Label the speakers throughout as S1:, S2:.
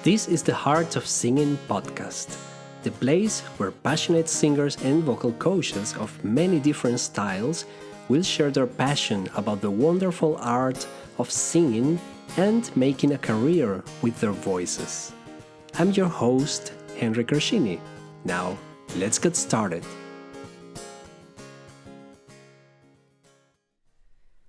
S1: This is the Heart of Singing podcast, the place where passionate singers and vocal coaches of many different styles will share their passion about the wonderful art of singing and making a career with their voices. I'm your host, Henry Crescini. Now, let's get started.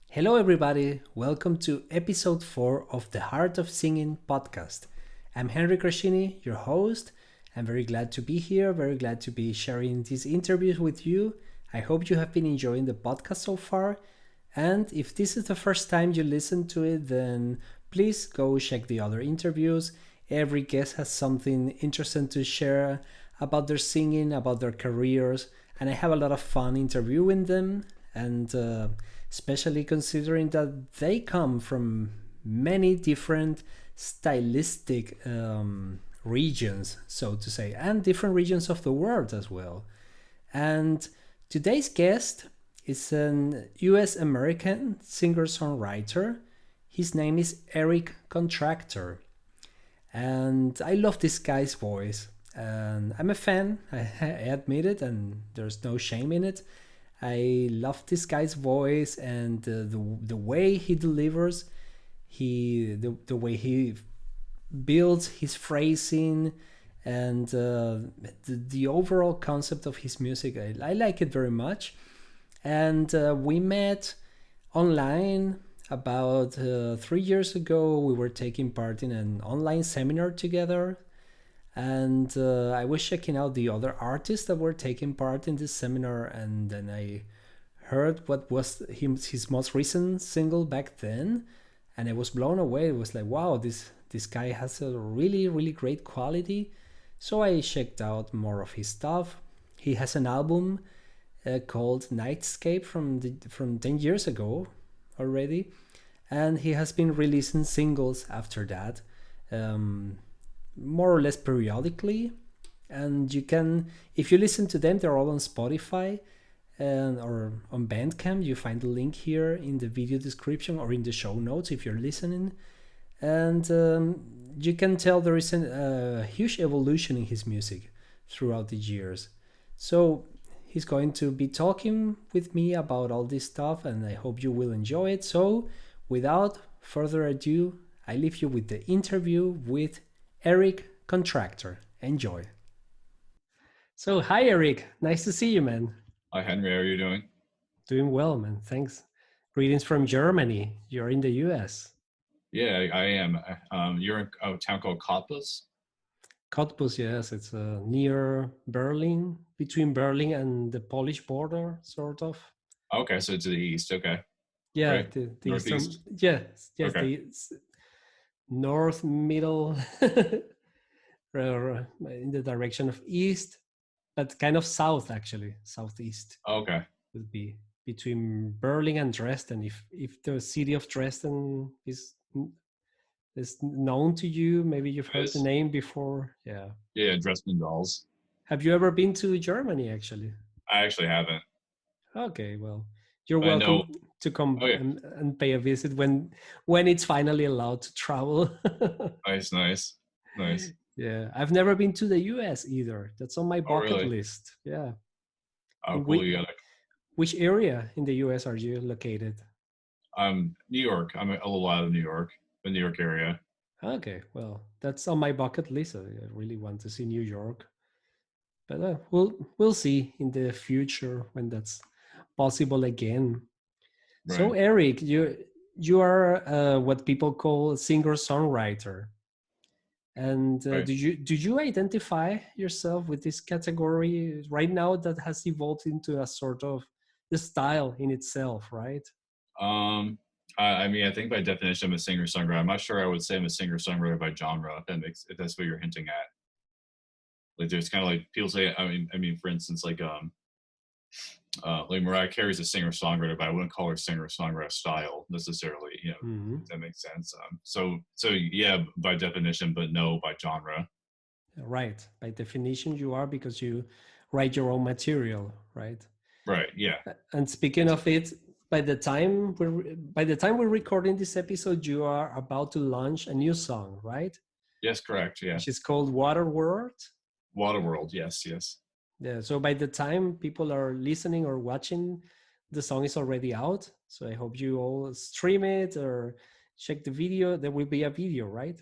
S1: Hello, everybody. Welcome to episode 4 of the Heart of Singing podcast. I'm Henry Crescini, your host. I'm very glad to be here, very glad to be sharing these interviews with you. I hope you have been enjoying the podcast so far. And if this is the first time you listen to it, then please go check the other interviews. Every guest has something interesting to share about their singing, about their careers, and I have a lot of fun interviewing them, and especially considering that they come from many different stylistic regions, so to say, and different regions of the world as well. And today's guest is an US American singer-songwriter. His name is Eric Contractor. And I love this guy's voice. And I'm a fan, I admit it, and there's no shame in it. I love this guy's voice and the way he delivers, the way he builds his phrasing, and the overall concept of his music. I like it very much. And we met online about 3 years ago. We were taking part in an online seminar together, and I was checking out the other artists that were taking part in this seminar, and then I heard what was his most recent single back then, and I was blown away. It was like, wow, this guy has a really, really great quality. So I checked out more of his stuff. He has an album called Nightscape from 10 years ago already, and he has been releasing singles after that, more or less periodically. And you can, if you listen to them, they're all on Spotify or on Bandcamp. You find the link here in the video description or in the show notes if you're listening. And you can tell there is a huge evolution in his music throughout the years. So he's going to be talking with me about all this stuff, and I hope you will enjoy it. So without further ado, I leave you with the interview with Eric Contractor. Enjoy. So hi, Eric. Nice to see you, man.
S2: Hi, Henry. How are you doing?
S1: Doing well, man. Thanks. Greetings from Germany. You're in the US.
S2: Yeah, I am. You're in a town called Cottbus?
S1: Cottbus, yes. It's near Berlin, between Berlin and the Polish border, sort of.
S2: Okay, so to the east. Okay.
S1: Yeah,
S2: Right.
S1: the
S2: Northeast?
S1: eastern, yes,
S2: Okay.
S1: the north, middle, in the direction of east, but kind of south, actually. Southeast
S2: Okay.
S1: would be between Berlin and Dresden. If the city of Dresden is known to you, maybe you've
S2: It
S1: heard the
S2: is.
S1: name before. Yeah.
S2: Yeah, Dresden Dolls.
S1: Have you ever been to Germany, actually?
S2: I actually haven't.
S1: Okay, well, you're
S2: But I know.
S1: welcome to come
S2: Oh, yeah.
S1: and pay a visit when it's finally allowed to travel.
S2: Nice.
S1: Yeah, I've never been to the US either. That's on my bucket
S2: really?
S1: list. Yeah.
S2: Oh, cool. You got
S1: Which area in the US are you located?
S2: New York. I'm a little out of New York, the New York area.
S1: Okay, well, that's on my bucket list. I really want to see New York, but we'll see in the future when that's possible again.
S2: Right.
S1: So, Eric, you are what people call a singer-songwriter, and
S2: Right.
S1: do you identify yourself with this category right now that has evolved into a sort of the style in itself, right?
S2: I mean, I think by definition, I'm a singer-songwriter. I'm not sure I would say I'm a singer-songwriter by genre, if that's what you're hinting at. Like, there's kind of like people say. I mean, for instance, like Mariah Carey's a singer-songwriter, but I wouldn't call her singer-songwriter style necessarily. You know,
S1: Mm-hmm.
S2: if that makes sense. So yeah, by definition, but no by genre.
S1: Right. By definition, you are, because you write your own material, right?
S2: Right. Yeah.
S1: And speaking of it, by the time we're recording this episode, you are about to launch a new song, right?
S2: Yes, correct. Yeah.
S1: which is called Waterworld.
S2: Waterworld. Yes, yes.
S1: Yeah. So by the time people are listening or watching, the song is already out. So I hope you all stream it or check the video. There will be a video, right?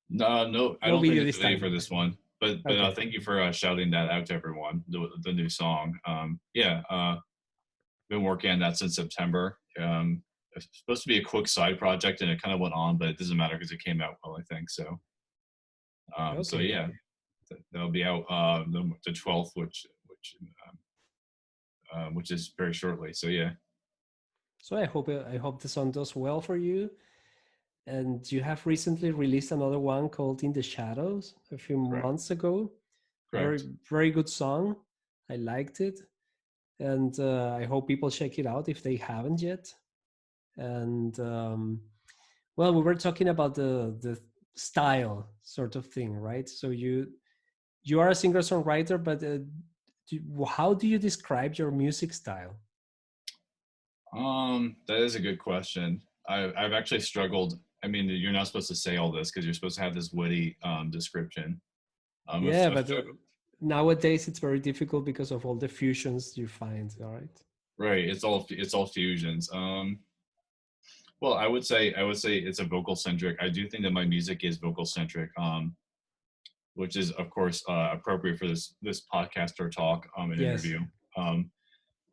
S2: No, no, I
S1: No
S2: don't think
S1: video
S2: there's
S1: this
S2: a video
S1: time.
S2: for this one. But
S1: Okay.
S2: thank you for shouting that out to everyone. The new song. Yeah. Been working on that since September. It's supposed to be a quick side project, and it kind of went on, but it doesn't matter because it came out well, I think. So
S1: Okay.
S2: yeah, that'll be out the 12th, which is very shortly. So yeah,
S1: So I hope the song does well for you. And you have recently released another one called In the Shadows a few
S2: correct,
S1: months ago. Very
S2: correct.
S1: very good song. I liked it, and I hope people check it out if they haven't yet. And well, we were talking about the style sort of thing, right? So you are a singer songwriter, but how do you describe your music style?
S2: That is a good question. I've actually struggled. I mean, you're not supposed to say all this because you're supposed to have this witty description.
S1: Yeah,
S2: I've
S1: but
S2: struggled.
S1: nowadays it's very difficult because of all the fusions you find. All right.
S2: Right, it's all fusions. Well, I would say it's a vocal centric. I do think that my music is vocal centric. Which is of course appropriate for this podcast or talk and
S1: Yes.
S2: interview. Um,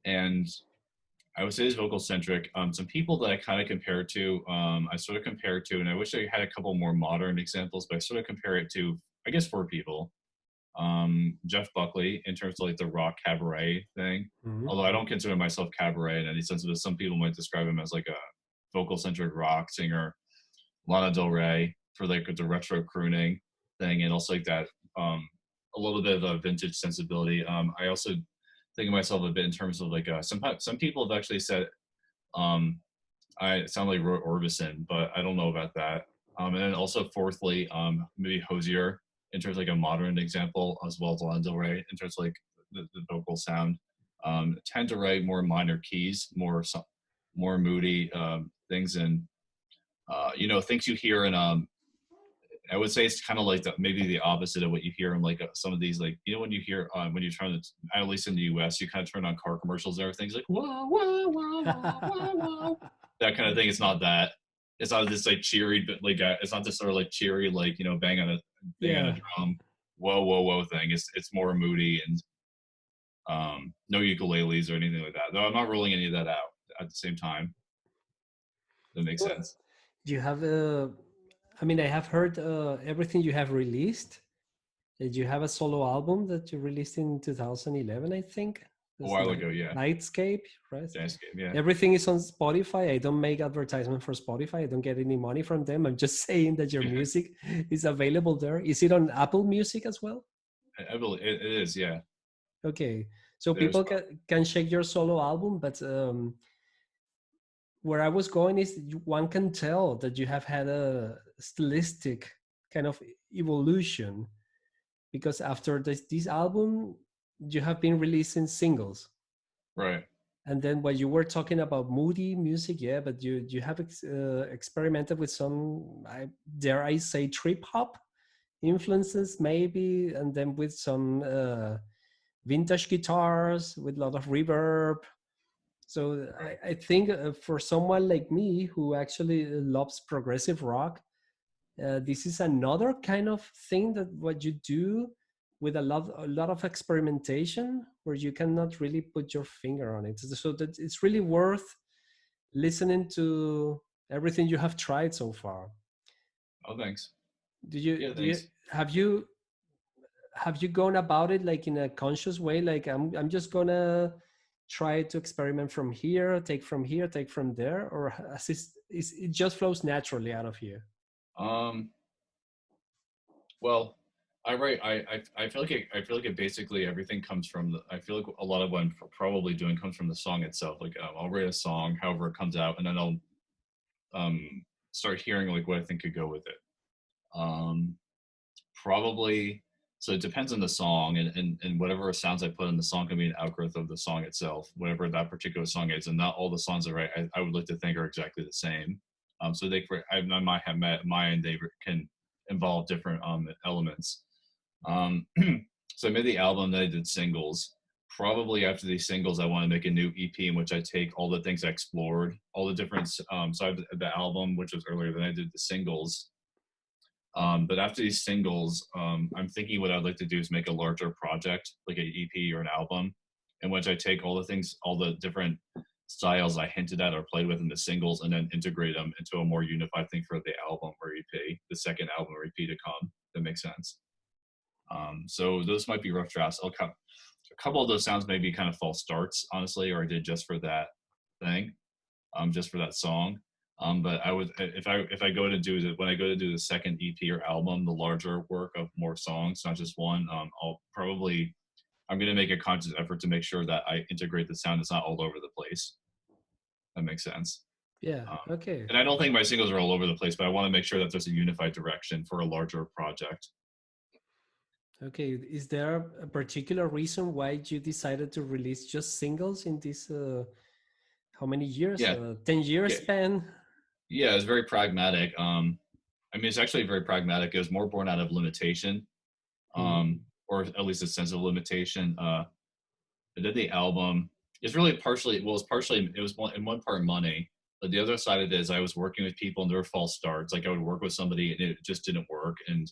S2: and I would say it's vocal centric. Some people that I kind of compare to, I sort of compare it to, and I wish I had a couple more modern examples, but I sort of compare it to, I guess, four people. Jeff Buckley in terms of like the rock cabaret thing.
S1: Mhm.
S2: Although I don't consider myself cabaret in any sense of it. Some people might describe him as like a vocal centric rock singer. Lana Del Rey for like the retro crooning thing, and also like that a little bit of a vintage sensibility. I also think of myself a bit in terms of like some people have actually said um, I sound like Roy Orbison, but I don't know about that. And then also fourthly, maybe Hosier in terms of like a modern example, as well as Lana Del Rey in terms of like the vocal sound. Tend to write more minor keys, more moody things, and things you hear in I would say it's kind of like maybe the opposite of what you hear in like some of these like when you hear when you're trying to, at least in the U.S. you kind of turn on car commercials and everything's like whoa whoa whoa whoa whoa whoa, that kind of thing. It's not that. It's not this like cheery but like it's not this sort of like cheery like bang on a
S1: Yeah.
S2: drum whoa whoa whoa thing. It's more moody and no ukuleles or anything like that. Though I'm not ruling any of that out at the same time. That makes
S1: Well,
S2: sense.
S1: do you have I mean, I have heard everything you have released. You have a solo album that you released in 2011, I think.
S2: A
S1: It's
S2: while ago, yeah.
S1: Nightscape, right?
S2: Dancing, yeah.
S1: Everything is on Spotify. I don't make advertisement for Spotify. I don't get any money from them. I'm just saying that your
S2: Yeah.
S1: music is available there. Is it on Apple Music as well?
S2: I believe it is, yeah.
S1: Okay. So
S2: There's
S1: people can check your solo album, but where I was going is one can tell that you have had a stylistic kind of evolution because after this album, you have been releasing singles.
S2: right.
S1: And then while you were talking about moody music, yeah, but you have experimented with some, dare I say, trip hop influences maybe, and then with some vintage guitars with a lot of reverb. So I think for someone like me who actually loves progressive rock, this is another kind of thing that what you do with a lot of experimentation where you cannot really put your finger on it. So that it's really worth listening to everything you have tried so far.
S2: Oh, thanks.
S1: Do you
S2: Yeah,
S1: do you
S2: thanks.
S1: have you gone about it like in a conscious way? Like I'm just gonna try to experiment from here, take from there, or is it just flows naturally out of here?
S2: Um, well, I write. I feel like it basically everything comes from the. I feel like a lot of what I'm probably doing comes from the song itself. Like I'll write a song, however it comes out, and then I'll um start hearing like what I think could go with it. Um, Probably. So it depends on the song, and whatever sounds I put in the song can be an outgrowth of the song itself, whatever that particular song is. And not all the songs I write, I would like to think are exactly the same. So they, I might have met mine. They can involve different elements. Um, so I made the album, then I did singles. Probably after these singles, I want to make a new EP in which I take all the things I explored, all the different. So I have the album, which was earlier, then I did the singles. But after these singles, I'm thinking what I'd like to do is make a larger project, like an EP or an album, in which I take all the things, all the different styles I hinted at or played with in the singles, and then integrate them into a more unified thing for the album or EP, the second album or EP to come. That makes sense. So those might be rough drafts. A couple of those sounds may be kind of false starts, honestly, or I did just for that thing, just for that song. But I would, if I go to do the, when I go to do the second EP or album, the larger work of more songs, not just one, I'm going to make a conscious effort to make sure that I integrate the sound. It's not all over the place. That makes sense.
S1: Yeah.
S2: Um,
S1: Okay.
S2: and I don't think my singles are all over the place, but I want to make sure that there's a unified direction for a larger project.
S1: Okay. Is there a particular reason why you decided to release just singles in this how many years?
S2: Yeah,
S1: 10 years
S2: yeah,
S1: span?
S2: yeah. It's very pragmatic. I mean, it's actually very pragmatic. It was more born out of limitation,
S1: Mm.
S2: or at least a sense of limitation. I did the album. It's really partially, well, it was in one part money, but the other side of it is I was working with people and there were false starts. Like I would work with somebody and it just didn't work. And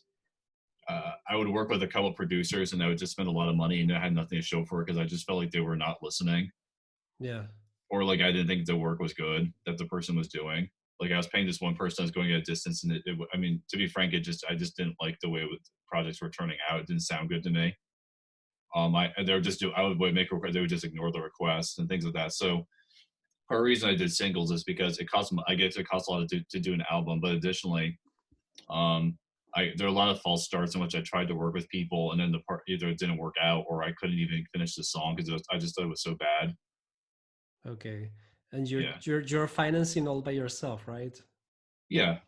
S2: I would work with a couple producers and I would just spend a lot of money and I had nothing to show for it because I just felt like they were not listening,
S1: Yeah.
S2: or like I didn't think the work was good that the person was doing. Like I was paying this one person, I was going at a distance, and I mean, to be frank, I just didn't like the way projects were turning out. It didn't sound good to me. They would just do. I would make requests. They would just ignore the requests and things like that. So part of the reason I did singles is because it costs. I guess it costs a lot to do an album, but additionally, um, there are a lot of false starts in which I tried to work with people, and then the part either it didn't work out or I couldn't even finish the song because I just thought it was so bad.
S1: Okay. And you're
S2: Yeah,
S1: you're you're financing all by yourself, right?
S2: yeah.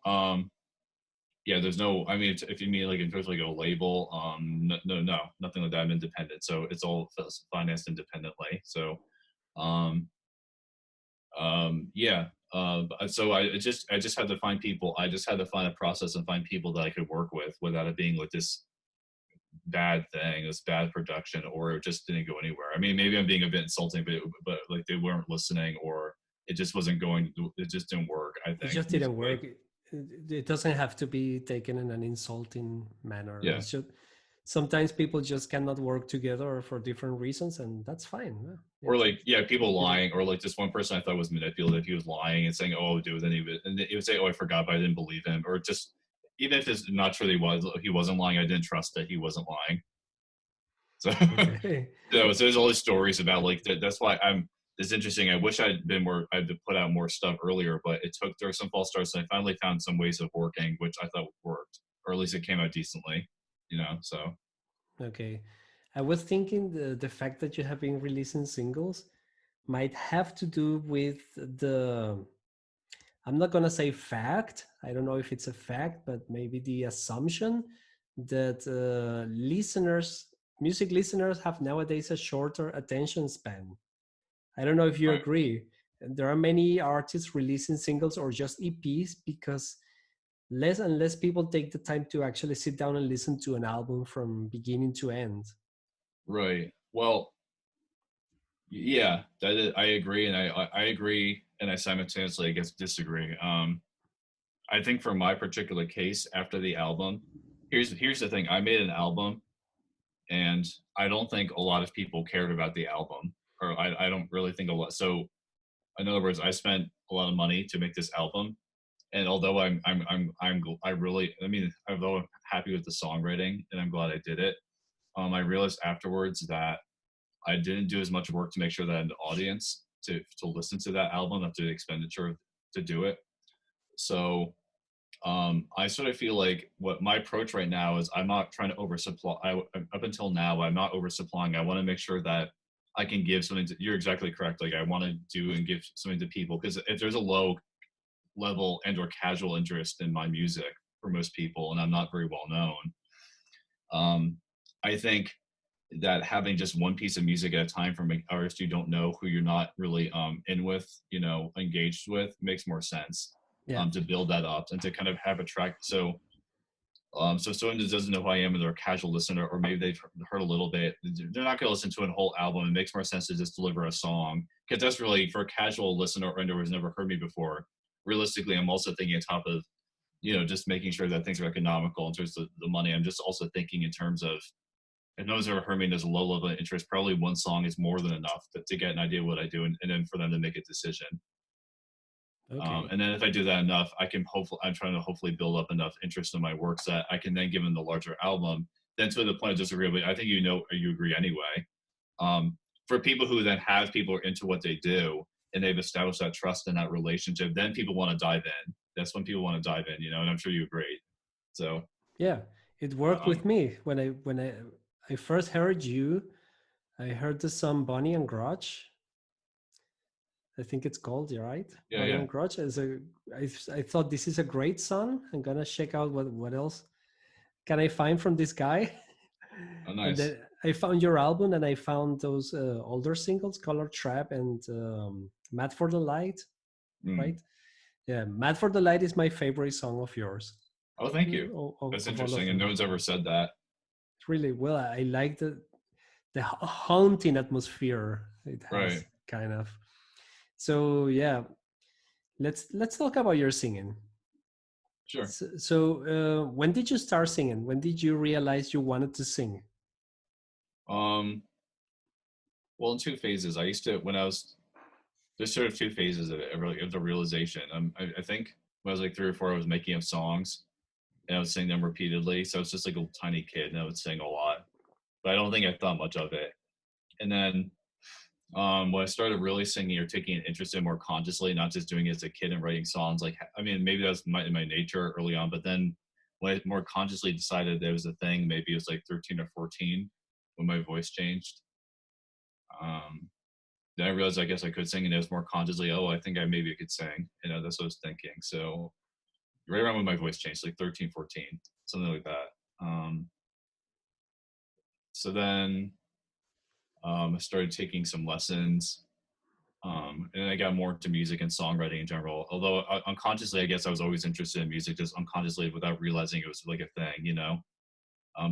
S2: Yeah, there's no. I mean, if you mean like in terms of like a label, no, nothing like that. I'm independent, so it's all financed independently. So, um, yeah. So I just had to find people. I just had to find a process and find people that I could work with without it being like this bad thing, this bad production, or it just didn't go anywhere. I mean, maybe I'm being a bit insulting, but like they weren't listening, or it just wasn't going. It just didn't work. I
S1: It
S2: think
S1: just didn't
S2: musically.
S1: work. It doesn't have to be taken in an insulting manner.
S2: Yeah.
S1: It's just sometimes people just cannot work together for different reasons, and that's fine.
S2: Or like, yeah, people
S1: You
S2: lying, or like this one person I thought was manipulative. He was lying and saying, "Oh, dude," then he would say, "Oh, I forgot, but I didn't believe him," or just even if it's not true, he wasn't lying. I didn't trust that he wasn't lying. So,
S1: okay.
S2: so there's all these stories about like that. That's why I'm. It's interesting. I wish I'd been more. I'd put out more stuff earlier, but there were some false starts, and I finally found some ways of working, which I thought worked, or at least it came out decently. So
S1: Okay. I was thinking the fact that you have been releasing singles might have to do with the, I'm not going to say fact. I don't know if it's a fact, but maybe the assumption that music listeners have nowadays a shorter attention span. I don't know if you
S2: right,
S1: agree. There are many artists releasing singles or just EPs because less and less people take the time to actually sit down and listen to an album from beginning to end.
S2: right. Well, yeah, I agree, and I agree, and I simultaneously, I guess, disagree. I think for my particular case, after the album, here's the thing: I made an album, and I don't think a lot of people cared about the album, or I don't really think a lot. So, in other words, I spent a lot of money to make this album, and although I really, I mean, although I'm happy with the songwriting, and I'm glad I did it, I realized afterwards that I didn't do as much work to make sure that I had an audience to listen to that album after the expenditure to do it. So I sort of feel like what my approach right now is I'm not trying to oversupply. Up until now, I'm not oversupplying. I want to make sure that I can give something to, you're exactly correct. Like I want to do and give something to people because if there's a low level and or casual interest in my music for most people, and I'm not very well known, um, I think that having just one piece of music at a time from an artist you don't know who you're not really in with, engaged with, makes more sense
S1: Yeah.
S2: to build that up and to kind of have a track. So So if someone just doesn't know who I am and they're a casual listener, or maybe they've heard a little bit, they're not going to listen to a whole album. It makes more sense to just deliver a song, because that's really for a casual listener or who's never heard me before. Realistically, I'm also thinking on top of, just making sure that things are economical in terms of the money. I'm just also thinking in terms of, if no one's ever heard me and there's a low level of interest, probably one song is more than enough to get an idea of what I do, and then for them to make a decision.
S1: Okay.
S2: And then if I do that enough, I'm trying to hopefully build up enough interest in my works that I can then give them the larger album. Then to the point of disagreement, I think you agree anyway. Um, for people who then have people who are into what they do and they've established that trust in that relationship, then people want to dive in. That's when people want to dive in, and I'm sure you agree. So,
S1: Yeah, it worked
S2: um,
S1: with me when I first heard you. I heard the song Bonnie and Grudge. I think it's called, you're right?
S2: yeah,
S1: Bonnie
S2: yeah.
S1: and Grudge. I thought this is a great song. I'm gonna check out what else can I find from this guy.
S2: Oh,
S1: And
S2: nice.
S1: then I found your album, and I found those older singles, Color Trap and Mad for the Light,
S2: Mm.
S1: right? Yeah, Mad for the Light is my favorite song of yours,
S2: Oh, thank you. That's
S1: of all of
S2: interesting. And no
S1: them.
S2: one's ever said that.
S1: Really well. I like the haunting atmosphere it
S2: Right.
S1: has, kind of. So yeah, let's talk about your singing.
S2: Sure.
S1: So when did you start singing? When did you realize you wanted to sing?
S2: Um, well, in two phases. I used to, when I was, there's sort of two phases of it, really, of the realization. I think when I was like 3 or 4, I was making up songs and I would sing them repeatedly. So it's just like a tiny kid and I would sing a lot, but I don't think I thought much of it. And then when I started really singing or taking an interest in more consciously, not just doing it as a kid and writing songs, like, I mean, maybe that was in my nature early on, but then when I more consciously decided there was a thing, maybe it was like 13 or 14 when my voice changed. Um, then I realized I guess I could sing, and it was more consciously, oh, I think I maybe could sing. That's what I was thinking. So right around when my voice changed, like 13, 14, something like that. So then I started taking some lessons. And then I got more into music and songwriting in general. Although unconsciously, I guess I was always interested in music, just unconsciously without realizing it was like a thing.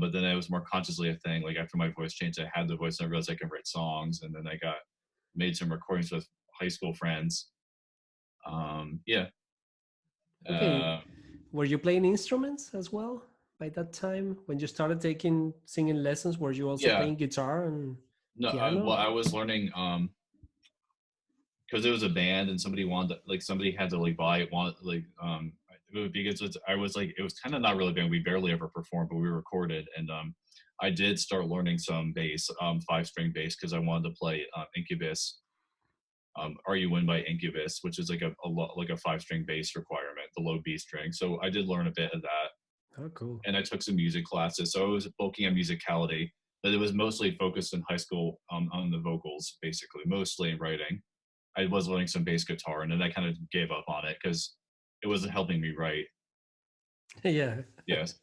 S2: But then it was more consciously a thing. Like after my voice changed, I had the voice and I realized I could write songs. And then I got made some recordings with high school friends. Yeah.
S1: Okay,
S2: Uh,
S1: were you playing instruments as well by that time when you started taking singing lessons? Were you also
S2: yeah.
S1: playing guitar and
S2: No,
S1: piano?
S2: well, I was learning because it was a band and somebody wanted like somebody had to like buy it, wanted like because I was like it was kind of not really a band. We barely ever performed, but we recorded, and I did start learning some bass, 5 string bass, because I wanted to play Incubus. Are You Win by Incubus, which is like like a 5 string bass requirement, the low B string. So I did learn a bit of that,
S1: Oh, cool.
S2: and I took some music classes. So I was bulking on musicality, but it was mostly focused in high school on the vocals, basically, mostly in writing. I was learning some bass guitar, and then I kind of gave up on it because it wasn't helping me write.
S1: Yeah.
S2: Yes,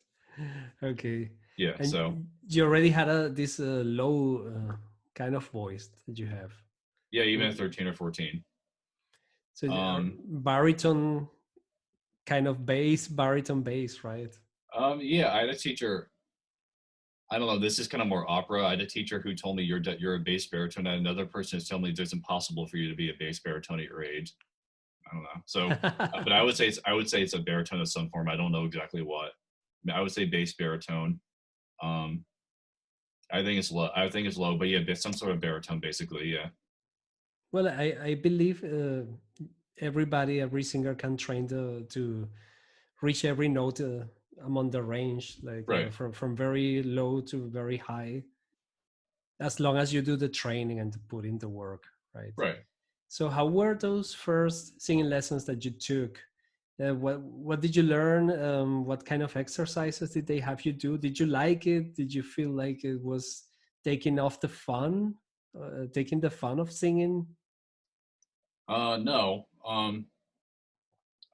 S1: Okay.
S2: yeah. So
S1: And you already had this low kind of voice that you have.
S2: yeah, even at
S1: Well,
S2: 13 or 14.
S1: so
S2: Um,
S1: baritone kind of bass, baritone bass, right?
S2: yeah, I had a teacher. I don't know. This is kind of more opera. I had a teacher who told me you're a bass baritone, and another person is telling me it's impossible for you to be a bass baritone at your age. I don't know. So, but I would say it's a baritone of some form. I don't know exactly what. I would say bass baritone. Um, I think it's low. I think it's low, but yeah, some sort of baritone, basically. Yeah.
S1: Well, I believe every singer can train to reach every note among the range, like
S2: Right.
S1: from very low to very high, as long as you do the training and put in the work, right?
S2: Right.
S1: So, how were those first singing lessons that you took? What did you learn? What kind of exercises did they have you do? Did you like it? Did you feel like it was taking off the fun, taking the fun of singing?
S2: No.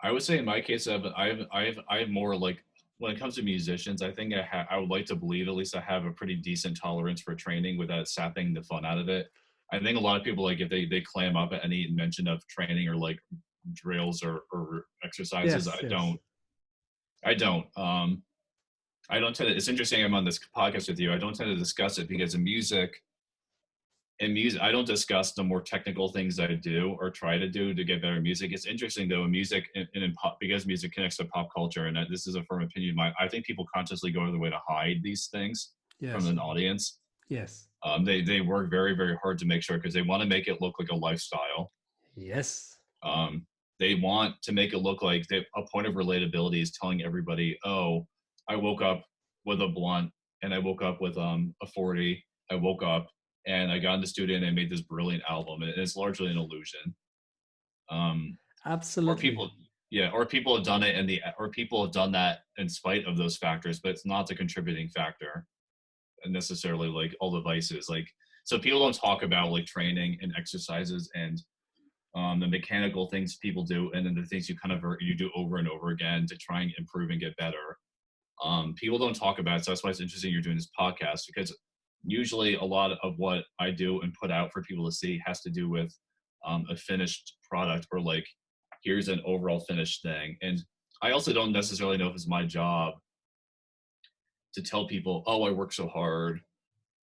S2: I would say in my case, I have more like when it comes to musicians. I think I would like to believe at least I have a pretty decent tolerance for training without sapping the fun out of it. I think a lot of people like if they clam up at any mention of training or like drills or exercises.
S1: Yes, yes.
S2: I don't. I don't tend to, it's interesting I'm on this podcast with you. I don't tend to discuss it because in music, I don't discuss the more technical things I do or try to do to get better music. It's interesting though, in music and in pop, because music connects to pop culture, and this is a firm opinion of mine. I think people consciously go out of their way to hide these things from
S1: Yes.
S2: an audience.
S1: Yes.
S2: They work very very hard to make sure because they want to make it look like a lifestyle.
S1: Yes.
S2: Um, they want to make it look like a point of relatability is telling everybody, oh, I woke up with a blunt and I woke up with a 40. I woke up and I got in the studio and I made this brilliant album. And it's largely an illusion. Um, or
S1: Absolutely.
S2: people, yeah, or people have done it or people have done that in spite of those factors, but it's not the contributing factor necessarily, like all the vices. Like, so people don't talk about like training and exercises and the mechanical things people do, and then the things you do over and over again to try and improve and get better. People don't talk about it, so that's why it's interesting you're doing this podcast, because usually a lot of what I do and put out for people to see has to do with a finished product, or like here's an overall finished thing. And I also don't necessarily know if it's my job to tell people, oh, I work so hard,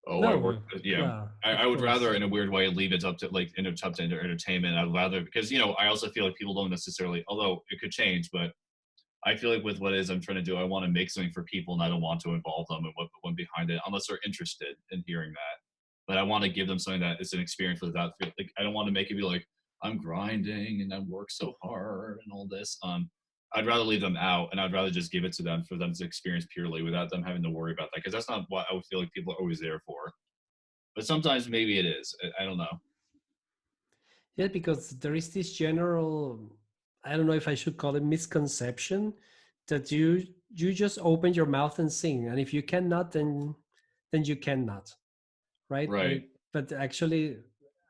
S2: oh, I work.
S1: No,
S2: Yeah,
S1: well,
S2: I
S1: of
S2: would rather,
S1: course.
S2: in a weird way, leave it up to like up to entertainment. I'd rather, because I also feel like people don't necessarily, although it could change, but I feel like with what it is I'm trying to do, I want to make something for people, and I don't want to involve them in what went behind it, unless they're interested in hearing that. But I want to give them something that is an experience without, like, I don't want to make it be like I'm grinding and I work so hard and all this. I'd rather leave them out, and I'd rather just give it to them for them to experience purely without them having to worry about that, because that's not what I would feel like people are always there for. But sometimes maybe it is. I don't know.
S1: Yeah, because there is this general, I don't know if I should call it misconception, that you just open your mouth and sing, and if you cannot, then you cannot, right?
S2: Right,
S1: But actually,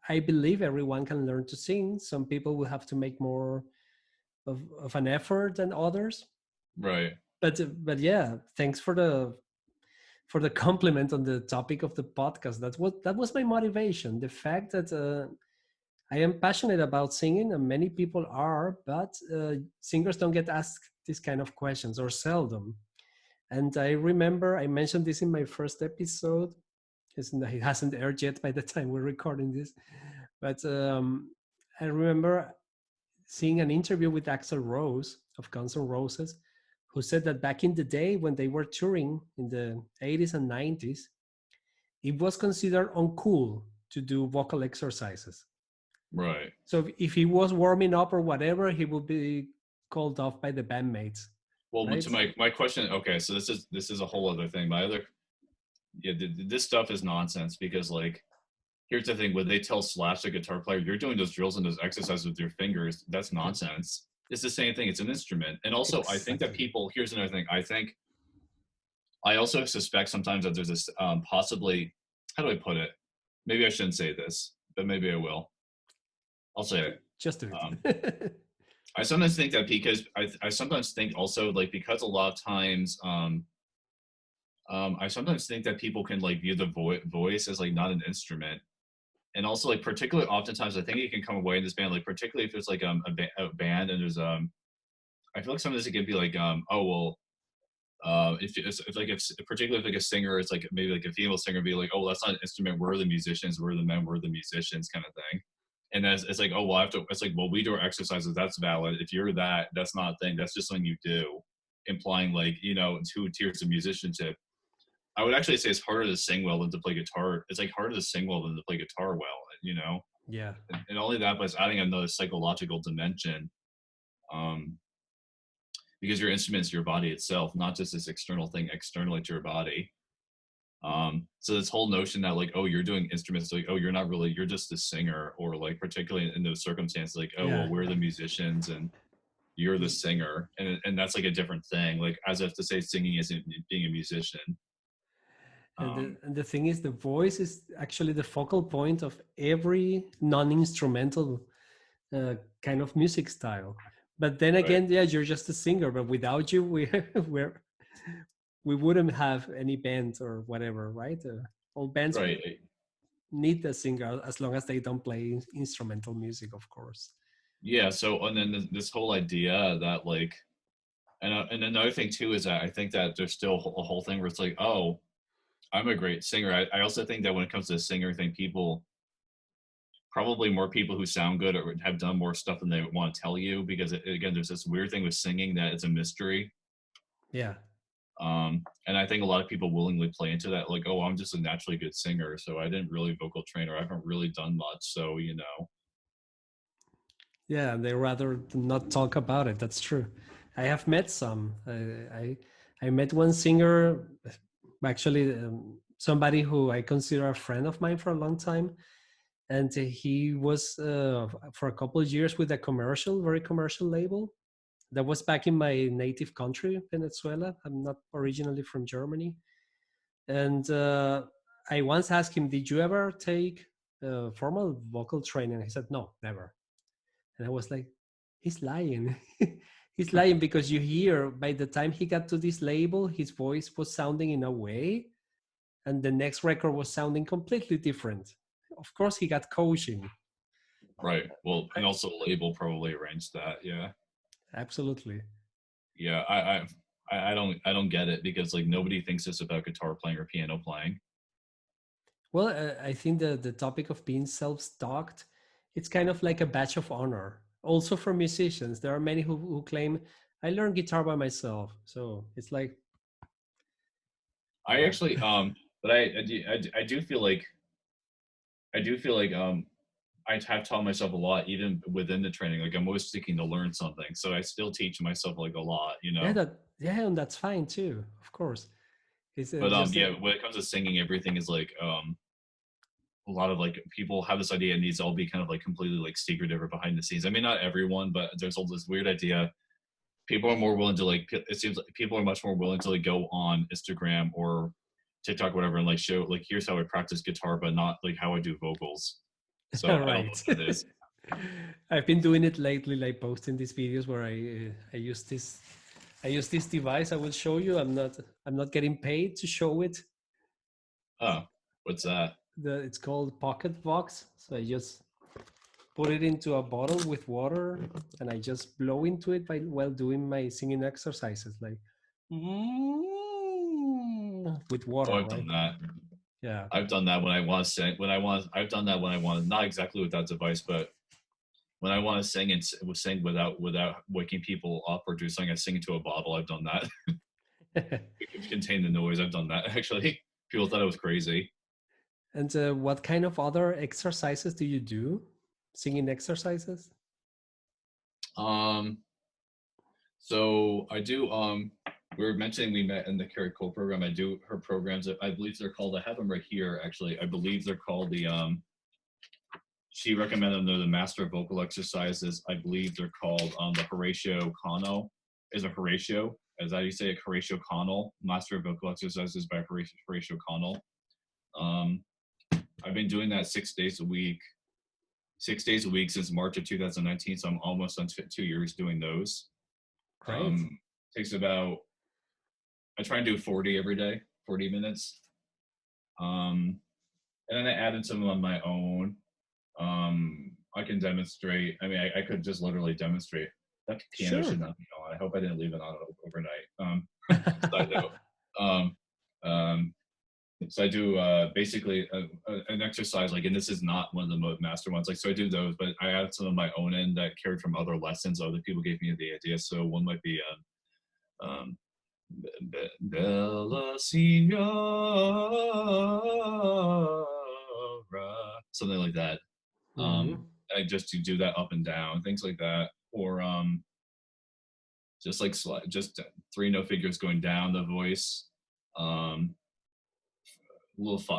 S1: I believe everyone can learn to sing. Some people will have to make more of an effort than others.
S2: right,
S1: But yeah, thanks for the compliment on the topic of the podcast. That was my motivation. The fact that I am passionate about singing, and many people are, but singers don't get asked these kind of questions, or seldom. And I remember I mentioned this in my first episode. It hasn't aired yet by the time we're recording this, but I remember seeing an interview with Axl Rose of Guns N' Roses, who said that back in the day when they were touring in the 80s and 90s, it was considered uncool to do vocal exercises.
S2: right.
S1: So if he was warming up or whatever, he would be called off by the bandmates,
S2: Well,
S1: right?
S2: to my question, okay, so this is a whole other thing. My other, yeah, this stuff is nonsense, because like, here's the thing: when they tell Slash, the guitar player, you're doing those drills and those exercises with your fingers, that's
S1: Yeah,
S2: nonsense. It's the same thing. It's an instrument. And also, I think that
S1: exactly.
S2: people. Here's another thing. I also suspect sometimes that there's this possibly. How do I put it? Maybe I shouldn't say this, but maybe I will. I'll say it.
S1: Just do
S2: Um,
S1: it.
S2: I sometimes think that, because I sometimes think also, like, because a lot of times I sometimes think that people can like view the voice as like not an instrument. And also, like, particularly oftentimes I think it can come away in this band, like particularly if there's like a band and there's I feel like sometimes it can be like oh well, if like if particularly if like a singer is like maybe like a female singer, be like, oh well, that's not an instrument, we're the musicians, we're the men, we're the musicians, kind of thing. And that's, it's like, oh well, I have to, it's like, well, we do our exercises, that's valid. If you're that, that's not a thing, that's just something you do, implying like, two tiers of musicianship. I would actually say it's harder to sing well than to play guitar. It's like harder to sing well than to play guitar well.
S1: Yeah.
S2: And only that, but it's adding another psychological dimension, um, because your instrument's your body itself, not just this external thing externally to your body. So this whole notion that like, oh, you're doing instruments, like, oh, you're not really, you're just a singer, or like particularly in those circumstances, like, oh,
S1: Yeah.
S2: well, we're the musicians and you're the singer, and that's like a different thing, like as if to say singing isn't being a musician.
S1: And the thing is, the voice is actually the focal point of every non-instrumental kind of music style. But then
S2: Right,
S1: again, yeah, you're just a singer. But without you, we're we wouldn't have any band or whatever, right? All bands
S2: right.
S1: need a singer as long as they don't play instrumental music, of course.
S2: Yeah. So, and then this whole idea that like And another thing too is that I think that there's still a whole thing where it's like, oh, I'm a great singer. I also think that when it comes to the singer thing, people probably more people who sound good or have done more stuff than they want to tell you because again, there's this weird thing with singing that it's a mystery.
S1: Yeah.
S2: And I think a lot of people willingly play into that, like, oh, I'm just a naturally good singer, so I didn't really vocal train or I haven't really done much, so you know.
S1: Yeah, they rather not talk about it. That's true. I have met some. I met one singer, actually, somebody who I consider a friend of mine for a long time, and he was for a couple of years with a commercial, very commercial label. That was back in my native country, Venezuela. I'm not originally from Germany, and I once asked him, "Did you ever take formal vocal training?" He said, "No, never." And I was like, he's lying. He's lying because you hear by the time he got to this label, his voice was sounding in a way, and the next record was sounding completely different. Of course, he got coaching.
S2: Right. Well,
S1: I,
S2: and also label probably arranged that. Yeah.
S1: absolutely.
S2: Yeah. I don't get it because like nobody thinks this about guitar playing or piano playing.
S1: Well, I think the topic of being self-stalked, it's kind of like a badge of honor. Also for musicians, there are many who claim, I learned guitar by myself. So it's like,
S2: I
S1: yeah.
S2: actually but I do feel like I do feel like I have taught myself a lot even within the training. Like I'm always seeking to learn something, so I still teach myself like a lot, you
S1: Yeah,
S2: know.
S1: yeah, and that's fine too, of course. It's
S2: But
S1: just
S2: yeah, when it comes to singing, everything is like a lot of like people have this idea it needs to all be kind of like completely like secretive or behind the scenes. I mean, not everyone, but there's all this weird idea. People are more willing to like. It seems like people are much more willing to like go on Instagram or TikTok, or whatever, and like show like here's how I practice guitar, but not like how I do vocals. So I don't know
S1: right.
S2: what that is.
S1: I've been doing it lately, like posting these videos where I use this device. I will show you. I'm not getting paid to show it.
S2: Oh, what's that?
S1: It's called Pocket Vox. So I just put it into a bottle with water, and I just blow into it while doing my singing exercises, like with
S2: Oh,
S1: water,
S2: I've
S1: right?
S2: done that.
S1: Yeah.
S2: I've done that when I want to sing. When I want, I've done that when I want. Not exactly with that device, but when I want to sing and sing without waking people up or do something, I sing into a bottle. I've done that. It contain the noise. I've done that actually. People thought I was crazy.
S1: And what kind of other exercises do you do? Singing exercises?
S2: Um, so I do. We were mentioning we met in the Carrie Cole program. I do her programs. I believe they're called. I have them right here. Actually, I believe they're called the. She recommended them. They're the master vocal exercises. I believe they're called the Horatio Connell. Is a Horatio? Is that how you say it? Horatio Connell, Master Vocal Exercises by Horatio Connell. Um, I've been doing that 6 days a week, 6 days a week since March of 2019. So I'm almost on 2 years doing those.
S1: Great.
S2: Takes about, I try and do 40 every day, 40 minutes. Um, and then I added some on my own. I can demonstrate. I mean, I could just literally demonstrate. That piano
S1: Sure.
S2: should not be on. I hope I didn't leave it on overnight. Side note. Um, um, so I do basically an exercise like, and this is not one of the master ones. Like, so I do those, but I add some of my own in that carried from other lessons. Other people gave me the idea. So one might be um, Bella Signora, something like that.
S1: Mhm.
S2: I just to do that up and down, things like that, or just like just three note figures going down the voice. Um,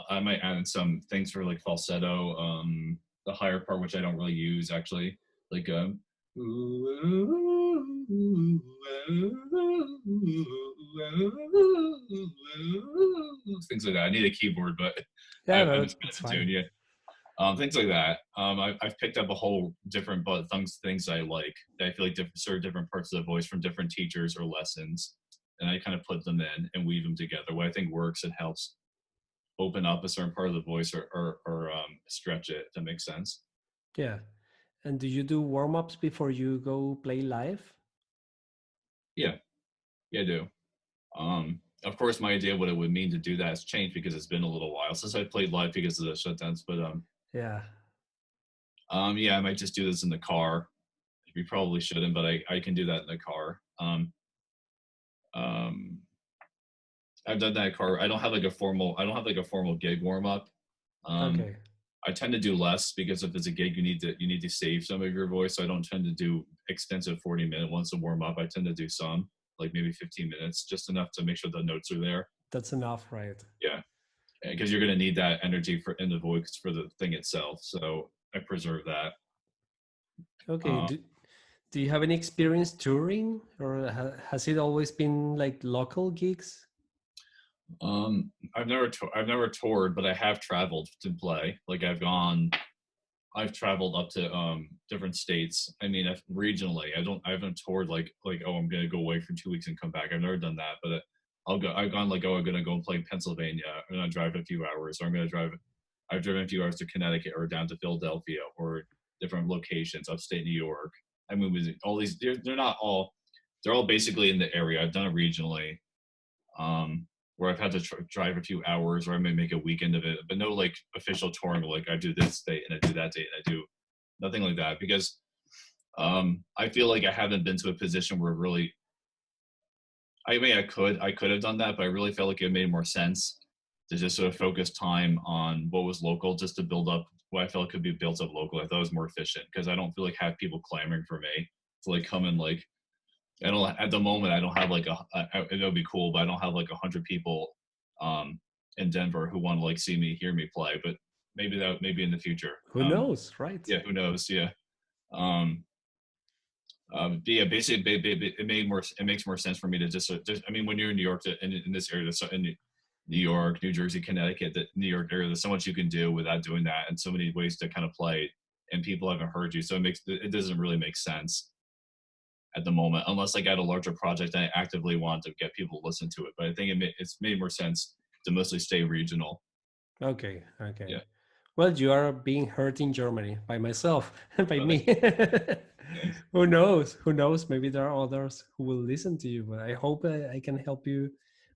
S2: I might add in some things for like falsetto, the higher part which I don't really use actually, like things like that. I need a keyboard, but
S1: Yeah,
S2: I
S1: no,
S2: haven't
S1: that's
S2: spent a
S1: fine.
S2: tune yet. Things like that. I've picked up a whole different but things I like that I feel like serve different parts of the voice from different teachers or lessons, and I kind of put them in and weave them together. What I think works, it helps open up a certain part of the voice or stretch it. If that makes sense.
S1: Yeah. And do you do warm ups before you go play live?
S2: Yeah. Yeah, I do. Of course, my idea what it would mean to do that has changed because it's been a little while since I played live because of the shutdowns. But
S1: Yeah.
S2: yeah, I might just do this in the car. We probably shouldn't, but I can do that in the car. Um, I've done that in car. I don't have like a formal gig warm up. Um,
S1: Okay.
S2: I tend to do less because if it's a gig, you need to save some of your voice. So I don't tend to do extensive 40-minute ones to warm up. I tend to do some, like maybe 15 minutes, just enough to make sure the notes are there.
S1: That's enough, right?
S2: Yeah, because you're going to need that energy for in the voice for the thing itself. So I preserve that.
S1: Okay.
S2: Um,
S1: Do you have any experience touring, or has it always been like local gigs?
S2: I've never toured, but I have traveled to play. Like I've traveled up to different states. I mean, regionally, I haven't toured like oh I'm gonna go away for 2 weeks and come back. I've never done that, but I've gone like oh I'm gonna go and play in Pennsylvania. I'm gonna drive a few hours, or I'm gonna drive. I've driven a few hours to Connecticut or down to Philadelphia or different locations, upstate New York. I mean, with all these, they're not all, they're all basically in the area. I've done it regionally, where I've had to drive a few hours, or I may make a weekend of it, but no like official touring. Like I do this date and I do that date and I do nothing like that because I feel like I haven't been to a position where really, I mean, I could have done that, but I really felt like it made more sense to just sort of focus time on what was local, just to build up what I felt could be built up local. I thought it was more efficient because I don't feel like have people clamoring for me to like come and like I don't at the moment. I don't have like it'll be cool, but I don't have like 100 people um, in Denver who want to like see me, hear me play. But maybe in the future.
S1: Who knows, right?
S2: Yeah, who knows? Yeah. Um, yeah, basically, it makes more sense for me to just. I mean, when you're in New York, in this area, in New York, New Jersey, Connecticut, the New York area, there's so much you can do without doing that, and so many ways to kind of play, and people haven't heard you, so it doesn't really make sense at the moment, unless I got a larger project and I actively want to get people to listen to it. But I think it's made more sense to mostly stay regional.
S1: Okay. Okay.
S2: Yeah.
S1: Well, you are being heard in Germany by myself, by
S2: Thanks.
S1: me.
S2: Thanks.
S1: Who knows? Who knows? Maybe there are others who will listen to you. But I hope I can help you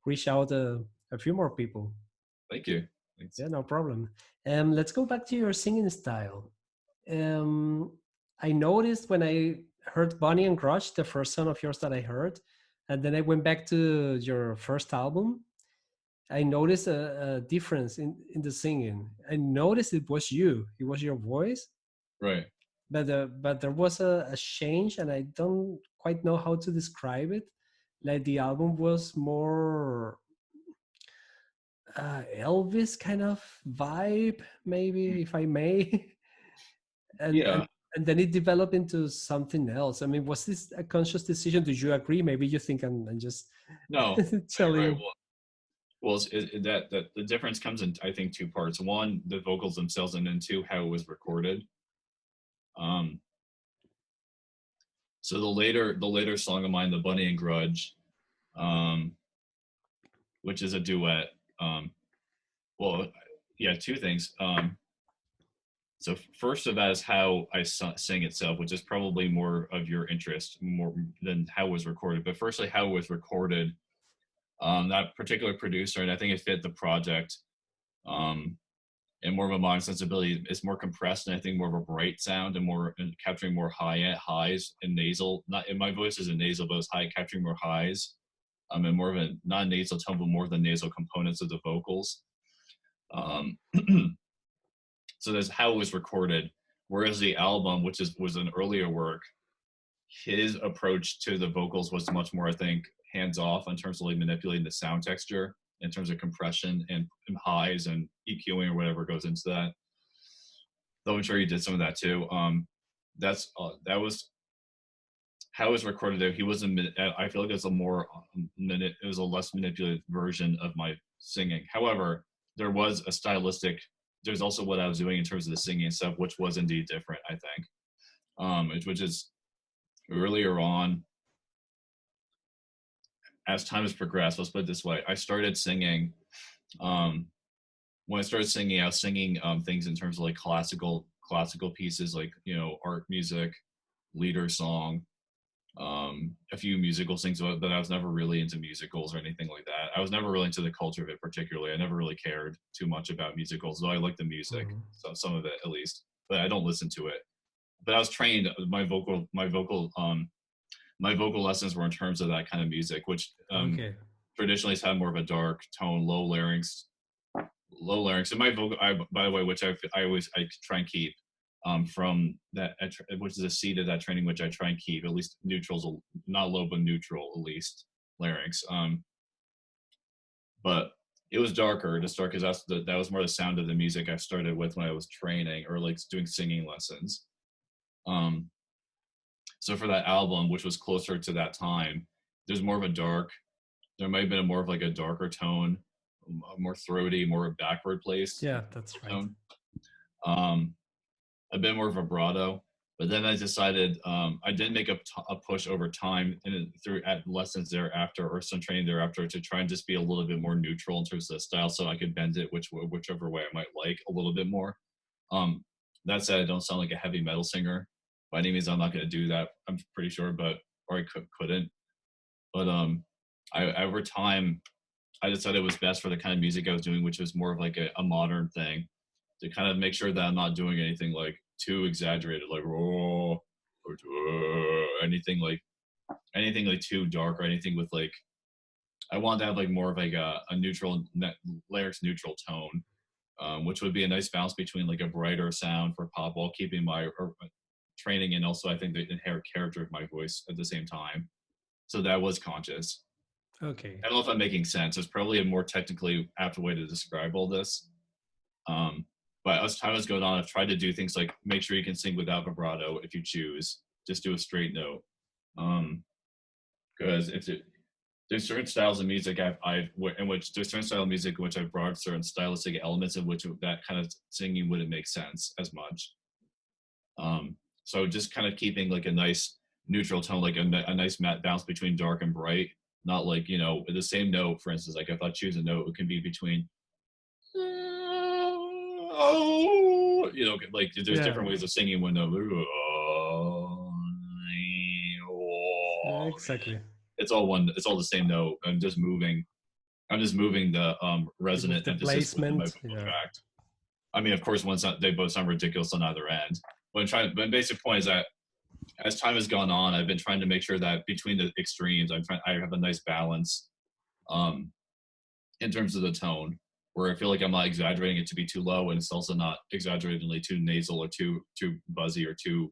S1: reach out a few more people.
S2: Thank you. Thanks.
S1: Yeah, no problem. Let's go back to your singing style. Um, I noticed when I heard Bonnie and Grudge, the first song of yours that I heard, and then I went back to your first album. I noticed a difference in the singing. I noticed it was you. It was your voice,
S2: Right.
S1: but there was a change, and I don't quite know how to describe it. Like the album was more Elvis kind of vibe, maybe if I may, and
S2: Yeah.
S1: and and then it developed into something else. I mean, was this a conscious decision? Do you agree? Maybe you think I'm just
S2: No. Right.
S1: telling.
S2: Well, that the difference comes in I think two parts. One, the vocals themselves, and then two, how it was recorded. Um, so the later song of mine, the Bunny and Grudge, um, which is a duet. Um, well, yeah, two things. So first of that is how I sing itself, which is probably more of your interest more than how it was recorded. But firstly, how it was recorded. That particular producer, and I think it fit the project, um, and more of a modern sensibility. It's more compressed, and I think more of a bright sound, and more and capturing more highs and nasal. Not in my voice isn't nasal, but it's high, capturing more highs. And more of a non-nasal tone, but more of the nasal components of the vocals. Um, so that's how it was recorded. Whereas the album, was an earlier work, his approach to the vocals was much more, I think, hands off in terms of like manipulating the sound texture in terms of compression and highs and EQing or whatever goes into that. Though I'm sure he did some of that too. That was how it was recorded there. He wasn't. I feel like it was a more it was a less manipulated version of my singing. However, there was a stylistic. There's also what I was doing in terms of the singing and stuff, which was indeed different. I think, which is earlier on as time has progressed. Let's put it this way: I started singing. Um, when I started singing, I was singing things in terms of like classical pieces, like art music, leader song, a few musical things, but I was never really into musicals or anything like that. I was never really into the culture of it particularly. I never really cared too much about musicals, though I like the music,
S1: Mhm.
S2: so some of it at least, but I don't listen to it. But I was trained. My vocal lessons were in terms of that kind of music, which
S1: Okay.
S2: traditionally has had more of a dark tone, low larynx. And my vocal, by the way, which I try and keep from that, which is a seed of that training, which I try and keep at least neutrals, not low but neutral at least larynx. But it was darker, just dark because that was more the sound of the music I started with when I was training or like doing singing lessons. Um, so for that album, which was closer to that time, there's more of a dark. There might have been more of like a darker tone, more throaty, more backward placed
S1: Yeah, that's right.
S2: tone. Um, a bit more vibrato. But then I decided I did make a push over time and through at lessons thereafter or some training thereafter to try and just be a little bit more neutral in terms of the style, so I could bend it whichever way I might like a little bit more. Um, that said, I don't sound like a heavy metal singer by any means. I'm not going to do that. I'm pretty sure, but or I couldn't. But I over time I decided it was best for the kind of music I was doing, which was more of like a modern thing, to kind of make sure that I'm not doing anything like too exaggerated, like oh, or anything like too dark or anything with like I want to have like more of like a neutral lyrics neutral tone, which would be a nice balance between like a brighter sound for pop while keeping my training and also I think the inherent character of my voice at the same time. So that was conscious.
S1: Okay.
S2: I don't know if I'm making sense. It's probably a more technically apt way to describe all this. Um, but as time has gone on, I've tried to do things like make sure you can sing without vibrato if you choose. Just do a straight note. Because there's certain styles of music in which there's certain style of music in which I've brought certain stylistic elements in which that kind of singing wouldn't make sense as much. So just kind of keeping like a nice neutral tone, like a nice balance between dark and bright. Not like the same note. For instance, like if I choose a note, it can be between oh, like there's
S1: Yeah,
S2: different ways of singing when the
S1: exactly.
S2: it's all the same note. I'm just moving the
S1: You move
S2: resonant
S1: the
S2: emphasis within my
S1: placement.
S2: vocal
S1: Yeah.
S2: tract. I mean, of course, they both sound ridiculous on either end. But basic point is that as time has gone on, I've been trying to make sure that between the extremes, I have a nice balance um, in terms of the tone, where I feel like I'm not exaggerating it to be too low, and it's also not exaggeratingly too nasal or too buzzy or too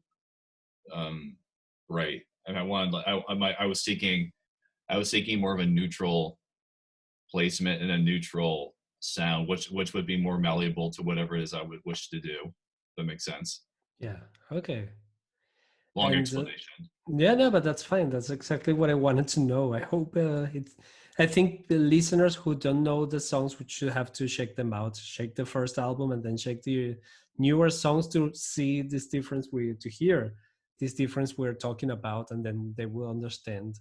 S2: um, bright. And I was seeking more of a neutral placement and a neutral sound, which would be more malleable to whatever it is I would wish to do. If that makes sense.
S1: Yeah. Okay.
S2: Long
S1: And
S2: explanation.
S1: yeah, no, but that's fine. That's exactly what I wanted to know. I hope it's. I think the listeners who don't know the songs would should have to check them out. Check the first album and then check the newer songs to see this difference. To hear this difference we're talking about, and then they will understand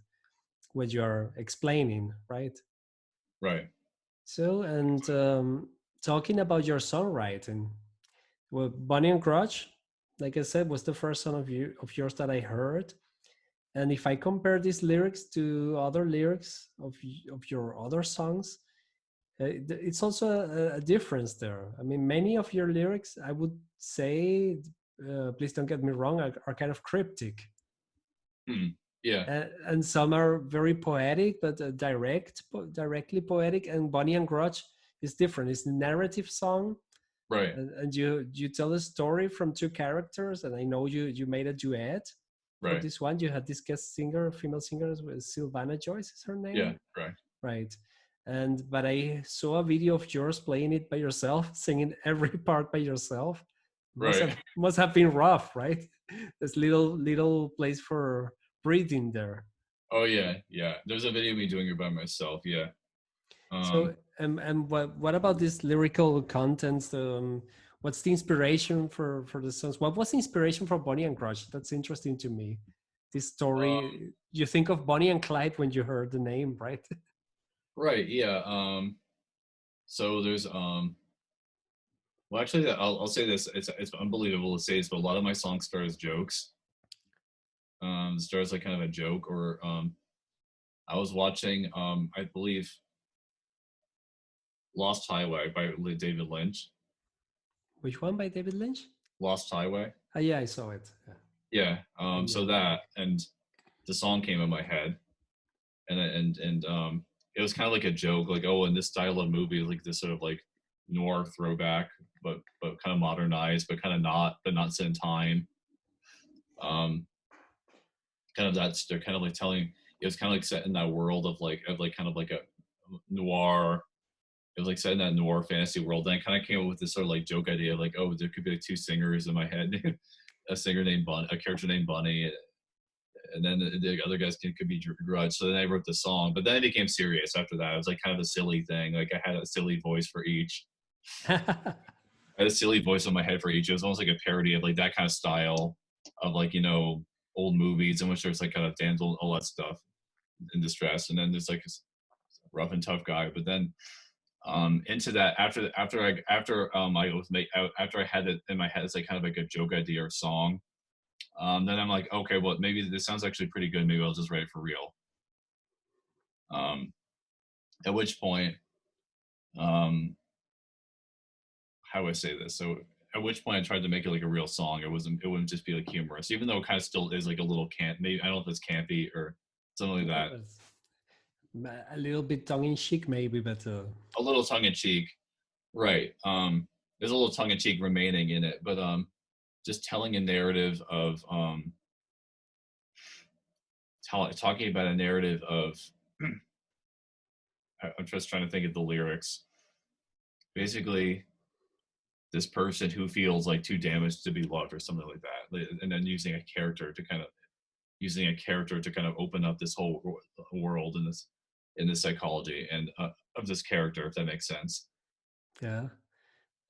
S1: what you're explaining, right?
S2: Right.
S1: So, and talking about your songwriting, well, Bunny and Grudge, like I said, was the first song of yours that I heard. And if I compare these lyrics to other lyrics of your other songs, it's also a difference there. I mean, many of your lyrics, I would say, please don't get me wrong, are kind of cryptic.
S2: Hmm. Yeah.
S1: And some are very poetic, but directly poetic. And Bonnie and Grudge is different. It's a narrative song,
S2: Right.
S1: and you tell a story from two characters. And I know you made a duet for
S2: Right.
S1: this one. You had this guest singer, female singer, Sylvana Joyce is her
S2: Yeah.
S1: name,
S2: Right.
S1: right? And but I saw a video of yours playing it by yourself, singing every part by yourself.
S2: Right.
S1: Must have been rough, right? There's little place for breathing there.
S2: Oh yeah. Yeah. There's a video of me doing it by myself. Yeah.
S1: So, and what about this lyrical contents? What's the inspiration for the songs? What was the inspiration for Bonnie and Crush? That's interesting to me. This
S2: Um.
S1: story, you think of Bonnie and Clyde when you heard the name, right?
S2: Right. Yeah. So there's Well, actually, I'll say this. It's unbelievable to say this, but a lot of my songs start as jokes. Started as like kind of a joke, or I was watching I believe Lost Highway by David Lynch.
S1: Which one by David Lynch?
S2: Lost Highway.
S1: Ah, yeah, I saw it. Yeah.
S2: Yeah.
S1: Yeah.
S2: So that, and the song came in my head, and it was kind of like a joke, like, oh, in this style of movie, like this sort of like noir throwback, but kind of modernized, but kind of not, but not set in time. Um, Kind of that's they're kind of like telling, it was kind of like set in that world of like kind of like a noir. It was like set in that noir fantasy world. Then I kind of came up with this sort of like joke idea, like, oh, there could be like two singers in my head, a singer named a character named Bunny, and then the other guys could be Grudge. So then I wrote the song, but then it became serious after that. It was like kind of a silly thing. Like I had a silly voice for each. I had a silly voice on my head for each. It was almost like a parody of like that kind of style of like, old movies in which there's like kind of damsel, all that stuff in distress, and then there's like this rough and tough guy. But then into that, after I had it in my head, it's like kind of like a joke idea or song. Then I'm like, okay, well, maybe this sounds actually pretty good. Maybe I'll just write it for real. Um, at which point, um, how do I say this? So at which point I tried to make it like a real song. It wouldn't just be like humorous, even though it kind of still is like a little camp. Maybe I don't know if it's campy or something like
S1: Yeah,
S2: that.
S1: but a little bit tongue in cheek, maybe, but
S2: A little tongue in cheek, right? There's a little tongue in cheek remaining in it, but just telling a narrative of talking about a narrative of. I'm just trying to think of the lyrics. Basically, this person who feels like too damaged to be loved or something like that, and then using a character to kind of open up this whole world in this psychology and of this character, if that makes sense.
S1: yeah.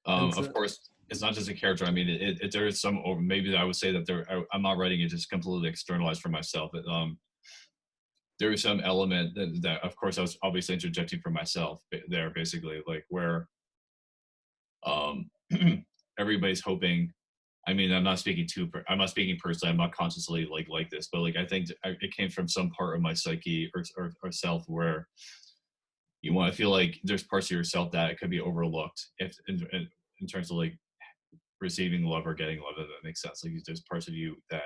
S1: And
S2: Of course, it's not just a character. I mean, there is some, or maybe I would say that I'm not writing it just completely externalized for myself. There is some element that, of course, I was obviously interjecting for myself there, basically, like where um, everybody's hoping. I mean, I'm not speaking personally. I'm not consciously like this, but like I think it came from some part of my psyche or self where you want to feel like there's parts of yourself that could be overlooked if in terms of like receiving love or getting love. If that makes sense. Like there's parts of you that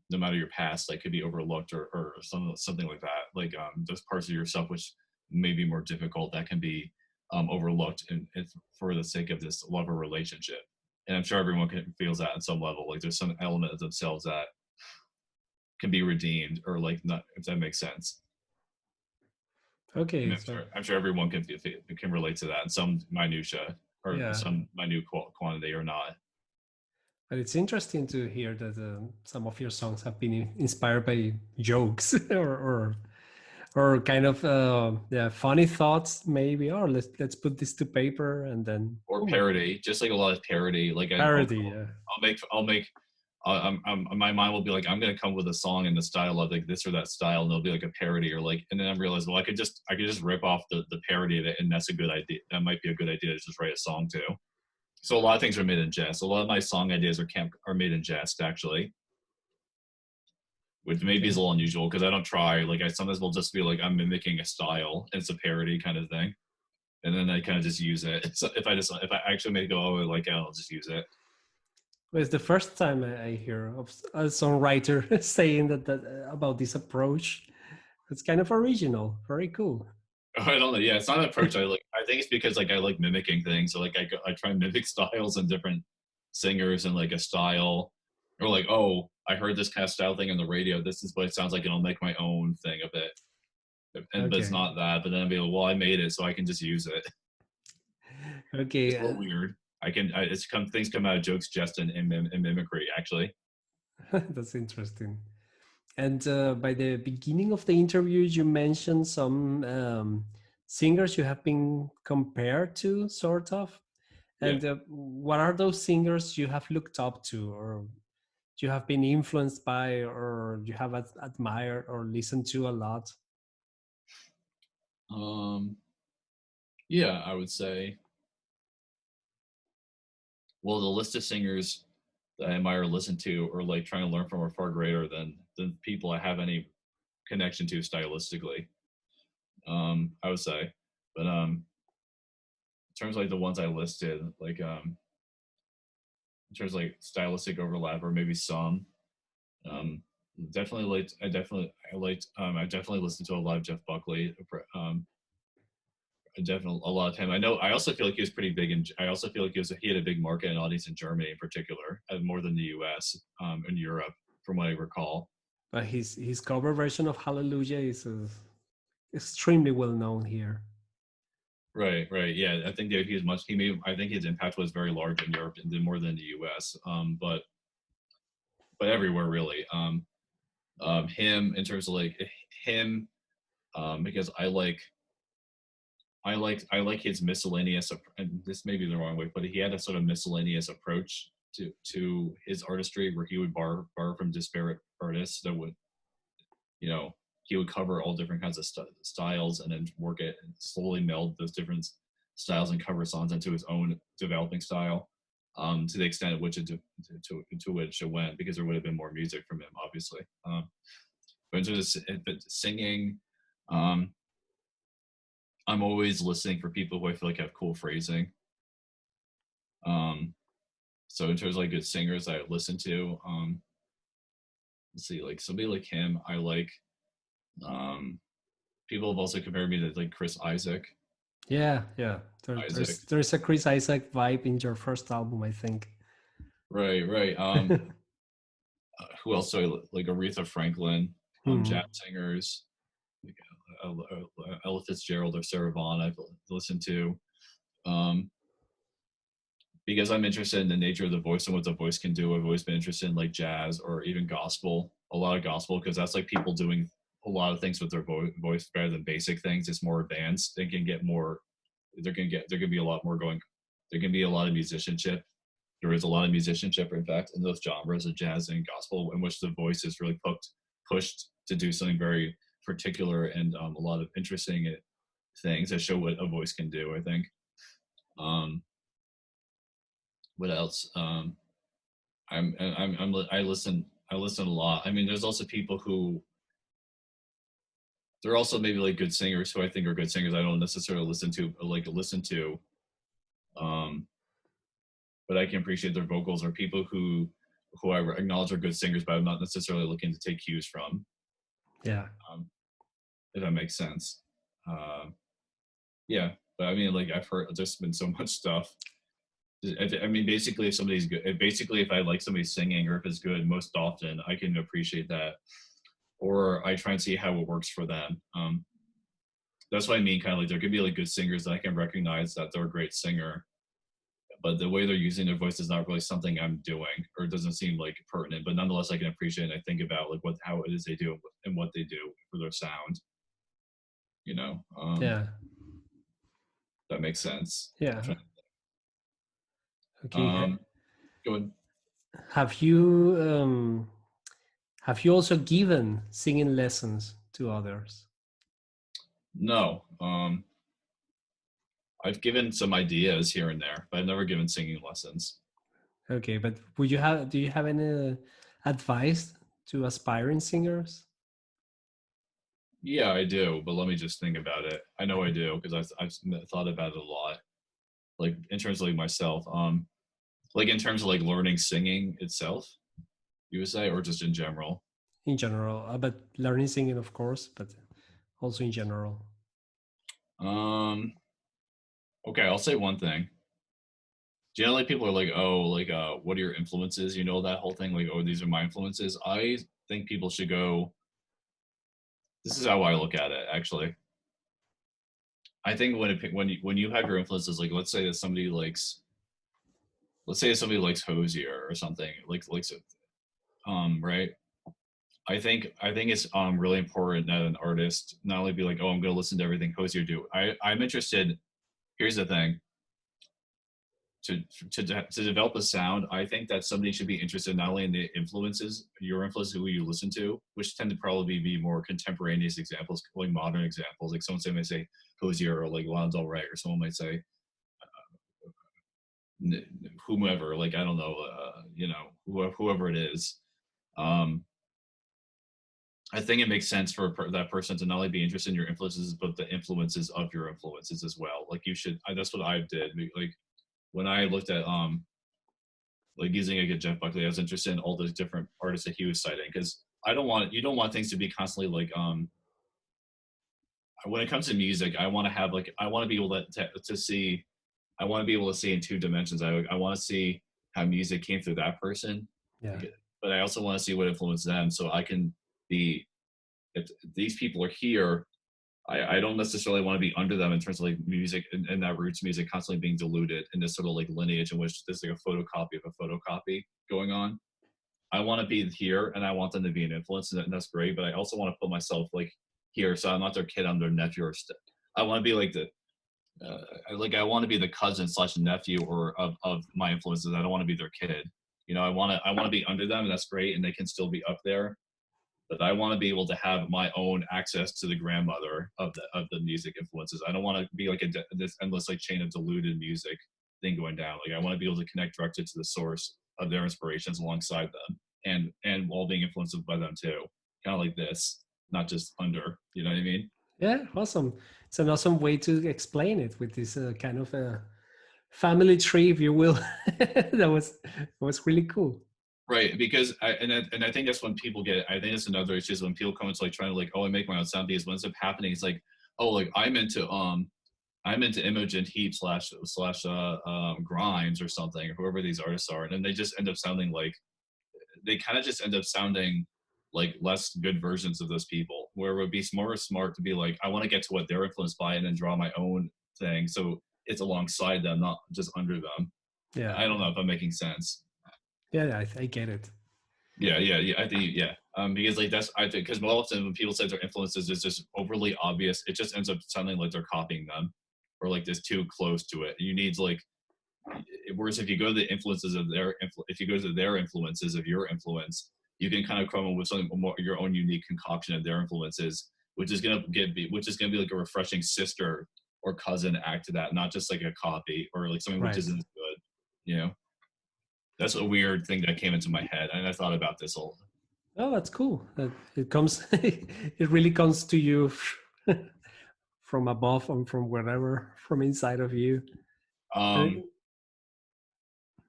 S2: no matter your past, like could be overlooked or something like that. Like those parts of yourself which may be more difficult that can be overlooked and for the sake of this love or relationship. And I'm sure everyone feels that on some level. Like there's some element of themselves that can be redeemed or like not, if that makes sense. I
S1: okay,
S2: mean,
S1: so
S2: I'm sure everyone can relate to that in some minutia or
S1: yeah,
S2: some minute quantity or not.
S1: but it's interesting to hear that some of your songs have been inspired by jokes or kind of yeah, funny thoughts, maybe. Or let's put this to paper and then
S2: Or
S1: boom,
S2: parody, just like a lot of parody. Like
S1: parody. Yeah.
S2: I'll make my mind will be like, I'm gonna come with a song in the style of like this or that style, and it'll be like a parody or like, and then I realize, well, I could just rip off the parody of it, and that's a good idea. That might be a good idea to just write a song too. So a lot of things are made in jest. A lot of my song ideas are made in jest actually, which maybe is
S1: Okay.
S2: a little unusual because I don't try. Like I sometimes will just feel like I'm mimicking a style, and it's a parody kind of thing, and then I kind of just use it. So if I actually make it go, oh, I like it, I'll just use it.
S1: Well, it's the first time I hear of a songwriter saying that about this approach. It's kind of original. Very cool.
S2: I don't know. Yeah, it's not an approach I like. I think it's because like I like mimicking things. So like I try and mimic styles and different singers and like a style, or like, oh, I heard this kind of style thing on the radio. This is what it sounds like, and I'll make my own thing of it. And but it's
S1: Okay.
S2: not that. But then I'll be like, well, I made it, so I can just use it.
S1: Okay.
S2: It's a little weird. It's come things come out of jokes, jest, and mimicry. Actually,
S1: That's interesting. And by the beginning of the interview, you mentioned some singers you have been compared to, sort of.
S2: yeah.
S1: And what are those singers you have looked up to, or you have been influenced by, or you have admired or listened to a lot?
S2: Um. Yeah, I would say. Well, the list of singers that I admire, listen to, or like trying to learn from are far greater than the people I have any connection to stylistically. I would say, but in terms of like the ones I listed, like in terms of like stylistic overlap or maybe some, um, definitely liked. I definitely listened to a lot of Jeff Buckley. Definitely a lot of time. I know. I also feel like he was pretty big, and I also feel like he had a big market and audience in Germany in particular, more than the U.S. And Europe, from what I recall.
S1: But his cover version of Hallelujah is extremely well known here.
S2: Right, right. Yeah, I think that he was much. He made. I think his impact was very large in Europe and more than the U.S. But everywhere really. Him in terms of like him, because I like his miscellaneous. And this may be the wrong way, but he had a sort of miscellaneous approach to his artistry, where he would borrow from disparate artists that would, you know, he would cover all different kinds of styles and then work it and slowly meld those different styles and cover songs into his own developing style. To the extent at which to which it went, because there would have been more music from him, obviously. But in terms of singing, um, I'm always listening for people who I feel like have cool phrasing. Um, so in terms of like good singers I listen to, let's see, like somebody like him, I like. Um, People have also compared me to like Chris Isaac.
S1: Yeah, yeah.
S2: Isaac,
S1: There's a Chris Isaac vibe in your first album, I think.
S2: right, right. Who else do I like? Aretha Franklin,
S1: Hmm.
S2: jazz singers, like Ella Fitzgerald or Sarah Vaughan. I've listened to. Um, because I'm interested in the nature of the voice and what the voice can do. I've always been interested in like jazz or even gospel, a lot of gospel, because that's like people doing a lot of things with their voice better than basic things. It's more advanced. They can get more. There can be a lot more going. There can be a lot of musicianship. There is a lot of musicianship, in fact, in those genres of jazz and gospel, in which the voice is really pushed to do something very particular and a lot of interesting things that show what a voice can do. I think. Um, what else? I listen a lot. I mean, there's also people who they're also maybe like good singers who I think are good singers. I don't necessarily listen to, um, but I can appreciate their vocals. Or people who I acknowledge are good singers, but I'm not necessarily looking to take cues from.
S1: Yeah.
S2: Um, if that makes sense. Yeah, but I mean, like I've heard there's been so much stuff. I mean, basically, if somebody's good, basically, if I like somebody singing or if it's good, most often I can appreciate that, or I try and see how it works for them. That's what I mean. Kind of like there could be like good singers that I can recognize that they're a great singer, but the way they're using their voice is not really something I'm doing, or it doesn't seem like pertinent. But nonetheless, I can appreciate it. I think about like how it is they do and what they do for their sound. You know,
S1: Yeah.
S2: that makes sense.
S1: Yeah. Okay.
S2: Um, Go ahead.
S1: Have you also given singing lessons to others?
S2: No, I've given some ideas here and there, but I've never given singing lessons.
S1: Okay, but do you have any advice to aspiring singers?
S2: Yeah, I do, but let me just think about it. I know I do because I've thought about it a lot. Like in terms of like myself, like in terms of like learning singing itself, you would say, or just in general.
S1: In general, but learning singing, of course, but also in general.
S2: Um, okay, I'll say one thing. Generally, people are like, "Oh, like, what are your influences?" You know that whole thing, like, "Oh, these are my influences." I think people should go. This is how I look at it, actually. I think when you have your influences, like, let's say somebody likes Hosier or something, like, right? I think it's really important that an artist not only be like, "Oh, I'm going to listen to everything Hosier do." I'm interested. Here's the thing: to to develop a sound, I think that somebody should be interested not only in the influences, your influences, who you listen to, which tend to probably be more contemporaneous examples, like modern examples. Like may say Hosier or like Lana Del Rey, or someone might say whomever, like I don't know, whoever it is. Um, I think it makes sense for that person to not only be interested in your influences, but the influences of your influences as well. Like you should, that's what I did. Like when I looked at like using like a Jeff Buckley, I was interested in all the different artists that he was citing because you don't want things to be constantly like when it comes to music, I want to have like I want to be able to see I want to be able to see in two dimensions. I want to see how music came through that person,
S1: Yeah.
S2: but I also want to see what influenced them, so I can be if these people are here. I don't necessarily want to be under them in terms of like music and that roots music constantly being diluted in this sort of like lineage in which there's like a photocopy of a photocopy going on. I want to be here and I want them to be an influence, and that's great. But I also want to put myself like here, so I'm not their kid, I'm their nephew or I want to be like the I want to be the cousin slash nephew or of my influences. I don't want to be their kid. You know, I want to be under them, and that's great, and they can still be up there. But I want to be able to have my own access to the grandmother of the music influences. I don't want to be like this endless like chain of diluted music thing going down. Like I want to be able to connect directly to the source of their inspirations alongside them, and while being influenced by them too. Kind of like this, not just under. You know what I mean?
S1: Yeah, awesome. It's an awesome way to explain it with this kind of family tree, if you will. That was really cool.
S2: Right, because I think that's when people get. I think that's another issue is when people come into like trying to like, oh, I make my own sound, because what ends up happening is like, oh, like I'm into Imogen Heap slash Grimes or something, or whoever these artists are, and then they just end up sounding like they kind of just end up sounding like less good versions of those people. Where it would be more smart to be like, I want to get to what they're influenced by, and then draw my own thing, so it's alongside them, not just under them.
S1: Yeah,
S2: I don't know if I'm making sense.
S1: yeah, I get it.
S2: Yeah. I think yeah. Because like that's I think because more often when people say their influences is just overly obvious, it just ends up sounding like they're copying them, or like this too close to it. You need like, whereas if you go to the influences of if you go to their influences of your influence, you can kind of come up with something more your own unique concoction of their influences, which is gonna be like a refreshing sister or cousin act to that, not just like a copy or like something which
S1: Right.
S2: isn't as good. You know, that's a weird thing that came into my head, and I thought about this all.
S1: Oh, that's cool. That it comes, it really comes to you from above and from wherever, from inside of you. And
S2: Um,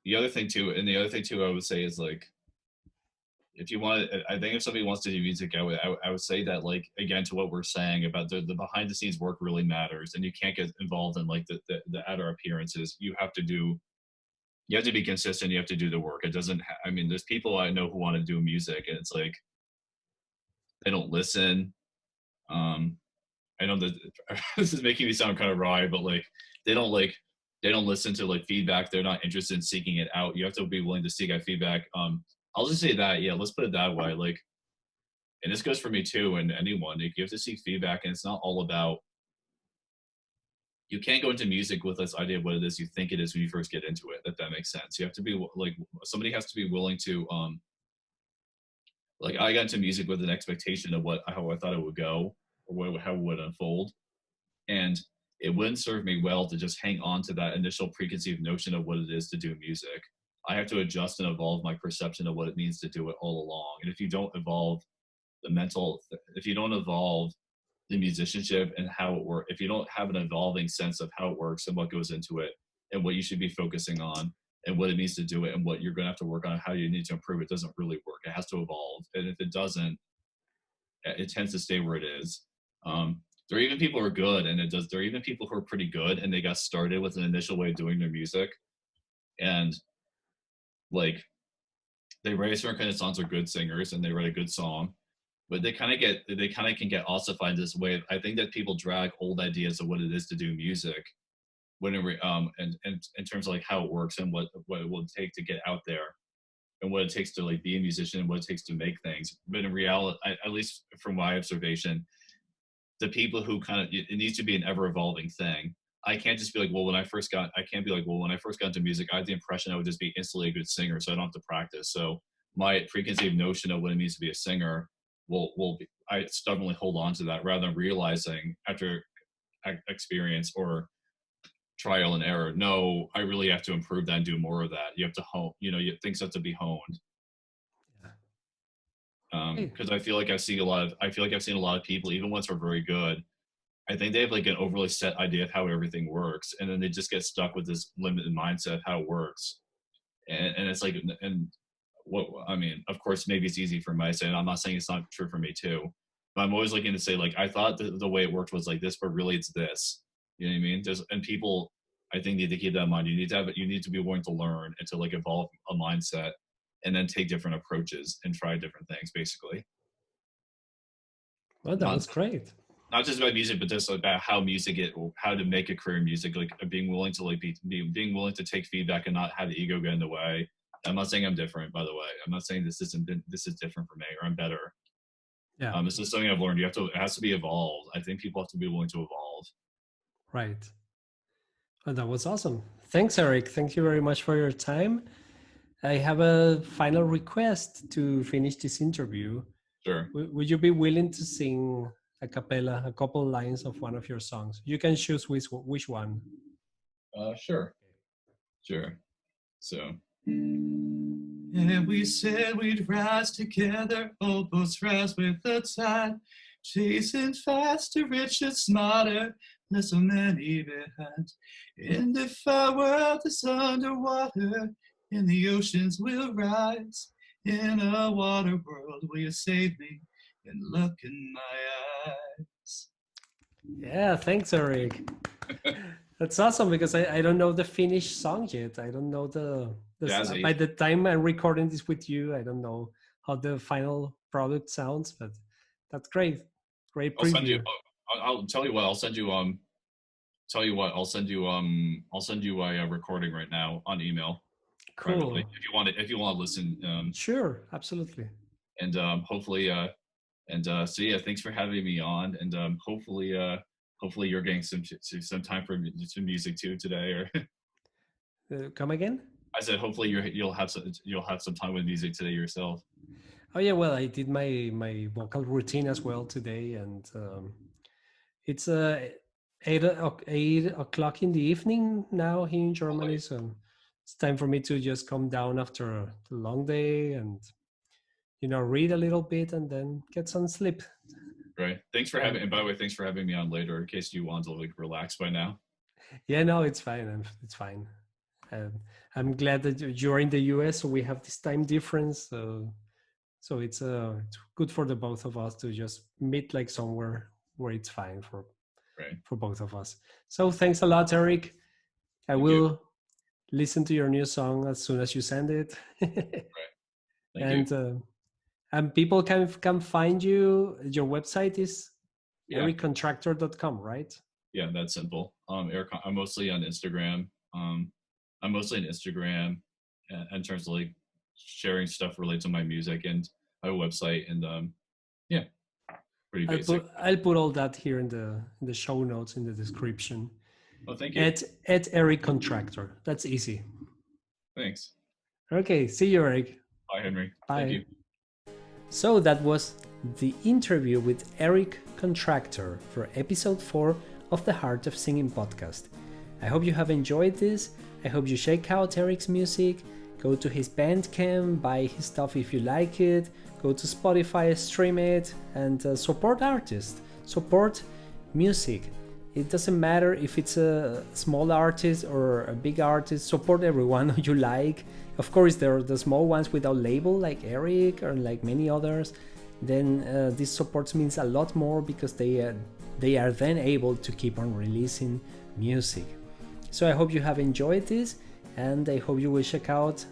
S2: the other thing too, I would say is like, if you want, I think if somebody wants to do music, I would say that like again to what we're saying about the behind the scenes work really matters, and you can't get involved in like the outer appearances. You have to be consistent. You have to do the work. It doesn't. I mean, there's people I know who want to do music, and it's like they don't listen. Um, I know that this is making me sound kind of wry, but they don't like they don't listen to like feedback. They're not interested in seeking it out. You have to be willing to seek out feedback. I'll just say that, yeah, let's put it that way. Like, and this goes for me too, and anyone. Like, you have to seek feedback, and it's not all about. You can't go into music with this idea of what it is you think it is when you first get into it. If that makes sense, you have to be like somebody has to be willing to like I got into music with an expectation of how I thought it would go, or how it would unfold, and it wouldn't serve me well to just hang on to that initial preconceived notion of what it is to do music. I have to adjust and evolve my perception of what it means to do it all along. And if you don't evolve if you don't evolve the musicianship and how it works, if you don't have an evolving sense of how it works and what goes into it and what you should be focusing on and what it means to do it and what you're going to have to work on, how you need to improve, it doesn't really work. It has to evolve. And if it doesn't, it tends to stay where it is. There are even people who are good, and there are even people who are pretty good, and they got started with an initial way of doing their music, and like they write a certain kind of songs, are good singers, and they write a good song, but they kind of can get ossified in this way. I think that people drag old ideas of what it is to do music and in terms of like how it works and what it will take to get out there and what it takes to like be a musician and what it takes to make things. But in reality, at least from my observation, the people who kind of it needs to be an ever evolving thing. I can't just be like, well, I can't be like, well, when I first got into music, I had the impression I would just be instantly a good singer, so I don't have to practice. So my preconceived notion of what it means to be a singer I stubbornly hold on to that rather than realizing after experience or trial and error, no, I really have to improve that and do more of that. You have to hone, things have to be honed. Because I feel like I've seen a lot of people, even ones who are very good, I think they have like an overly set idea of how everything works, and then they just get stuck with this limited mindset of how it works. And it's like, and what I mean, of course, maybe it's easy for me to say, and I'm not saying it's not true for me too, but I'm always looking to say, like, I thought the way it worked was like this, but really it's this. You know what I mean? And people, I think, need to keep that in mind. You need to be willing to learn and to like evolve a mindset, and then take different approaches and try different things, basically.
S1: Well, that
S2: Not
S1: was great.
S2: not just about music, but just about how how to make a career in music, like being willing to being willing to take feedback and not have the ego get in the way. I'm not saying I'm different, by the way. I'm not saying this is different for me or I'm better.
S1: Yeah,
S2: This is something I've learned. It has to be evolved. I think people have to be willing to evolve.
S1: right. Well, that was awesome. Thanks, Eric. Thank you very much for your time. I have a final request to finish this interview.
S2: Sure.
S1: Would you be willing to sing a cappella, a couple lines of one of your songs? You can choose which one.
S2: Sure. Sure. So. And we said we'd rise together, all boats rise with the tide, chasing faster, richer, smarter, less so many behind. And if our world is underwater, and the oceans will rise, in a water world will you save me and look in my eyes.
S1: Yeah, thanks, Eric. That's awesome because I don't know the finished song yet. I don't know by the time I'm recording this with you, I don't know how the final product sounds, but that's great. Great preview.
S2: I'll tell you what, I'll send you I'll send you a recording right now on email.
S1: Cool.
S2: Privately, if you want to listen.
S1: Sure, absolutely.
S2: And hopefully so yeah, thanks for having me on, and hopefully you're getting some time for some music too today, or
S1: come again?
S2: I said hopefully you'll have some time with music today yourself.
S1: Oh yeah, well, I did my vocal routine as well today, and it's 8 o'clock in the evening now here in Germany, so it's time for me to just come down after a long day and read a little bit and then get some sleep.
S2: Right. Thanks for having. And by the way, thanks for having me on later. In case you want to like relax by now.
S1: Yeah, no, it's fine. It's fine. I'm glad that you're in the US, so we have this time difference. So it's good for the both of us to just meet like somewhere where it's fine for both of us. So thanks a lot, Eric. I will listen to your new song as soon as you send it.
S2: Thank you.
S1: And people can find you. Your website is ericcontractor.com, right?
S2: Yeah, that's simple. Eric, I'm mostly on Instagram. In terms of like sharing stuff related to my music and my website, and yeah, pretty basic.
S1: I'll put all that here in the show notes in the description.
S2: Oh, thank you.
S1: At Eric Contractor. That's easy.
S2: Thanks.
S1: Okay, see you, Eric.
S2: Bye, Henry.
S1: Bye.
S2: Thank you.
S1: So that was the interview with Eric Contractor for episode 4 of the Heart of Singing podcast. I hope you have enjoyed this. I hope you check out Eric's music. Go to his Bandcamp, buy his stuff if you like it. Go to Spotify, stream it, and support artists. Support music. It doesn't matter if it's a small artist or a big artist. Support everyone you like. Of course, there are the small ones without label, like Eric or like many others. Then this support means a lot more because they are then able to keep on releasing music. So I hope you have enjoyed this, and I hope you will check out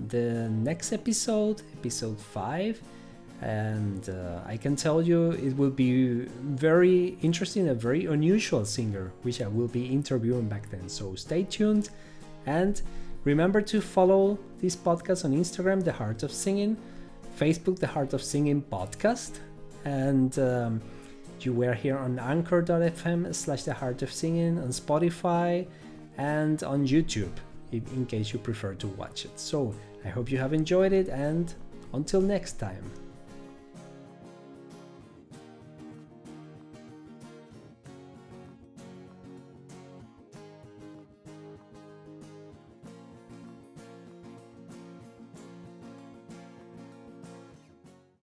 S1: the next episode 5. And I can tell you it will be very interesting, a very unusual singer, which I will be interviewing back then. So stay tuned, and remember to follow this podcast on Instagram, The Heart of Singing, Facebook, The Heart of Singing Podcast, and you were here on anchor.fm/The Heart of Singing, on Spotify, and on YouTube, in case you prefer to watch it. So I hope you have enjoyed it, and until next time.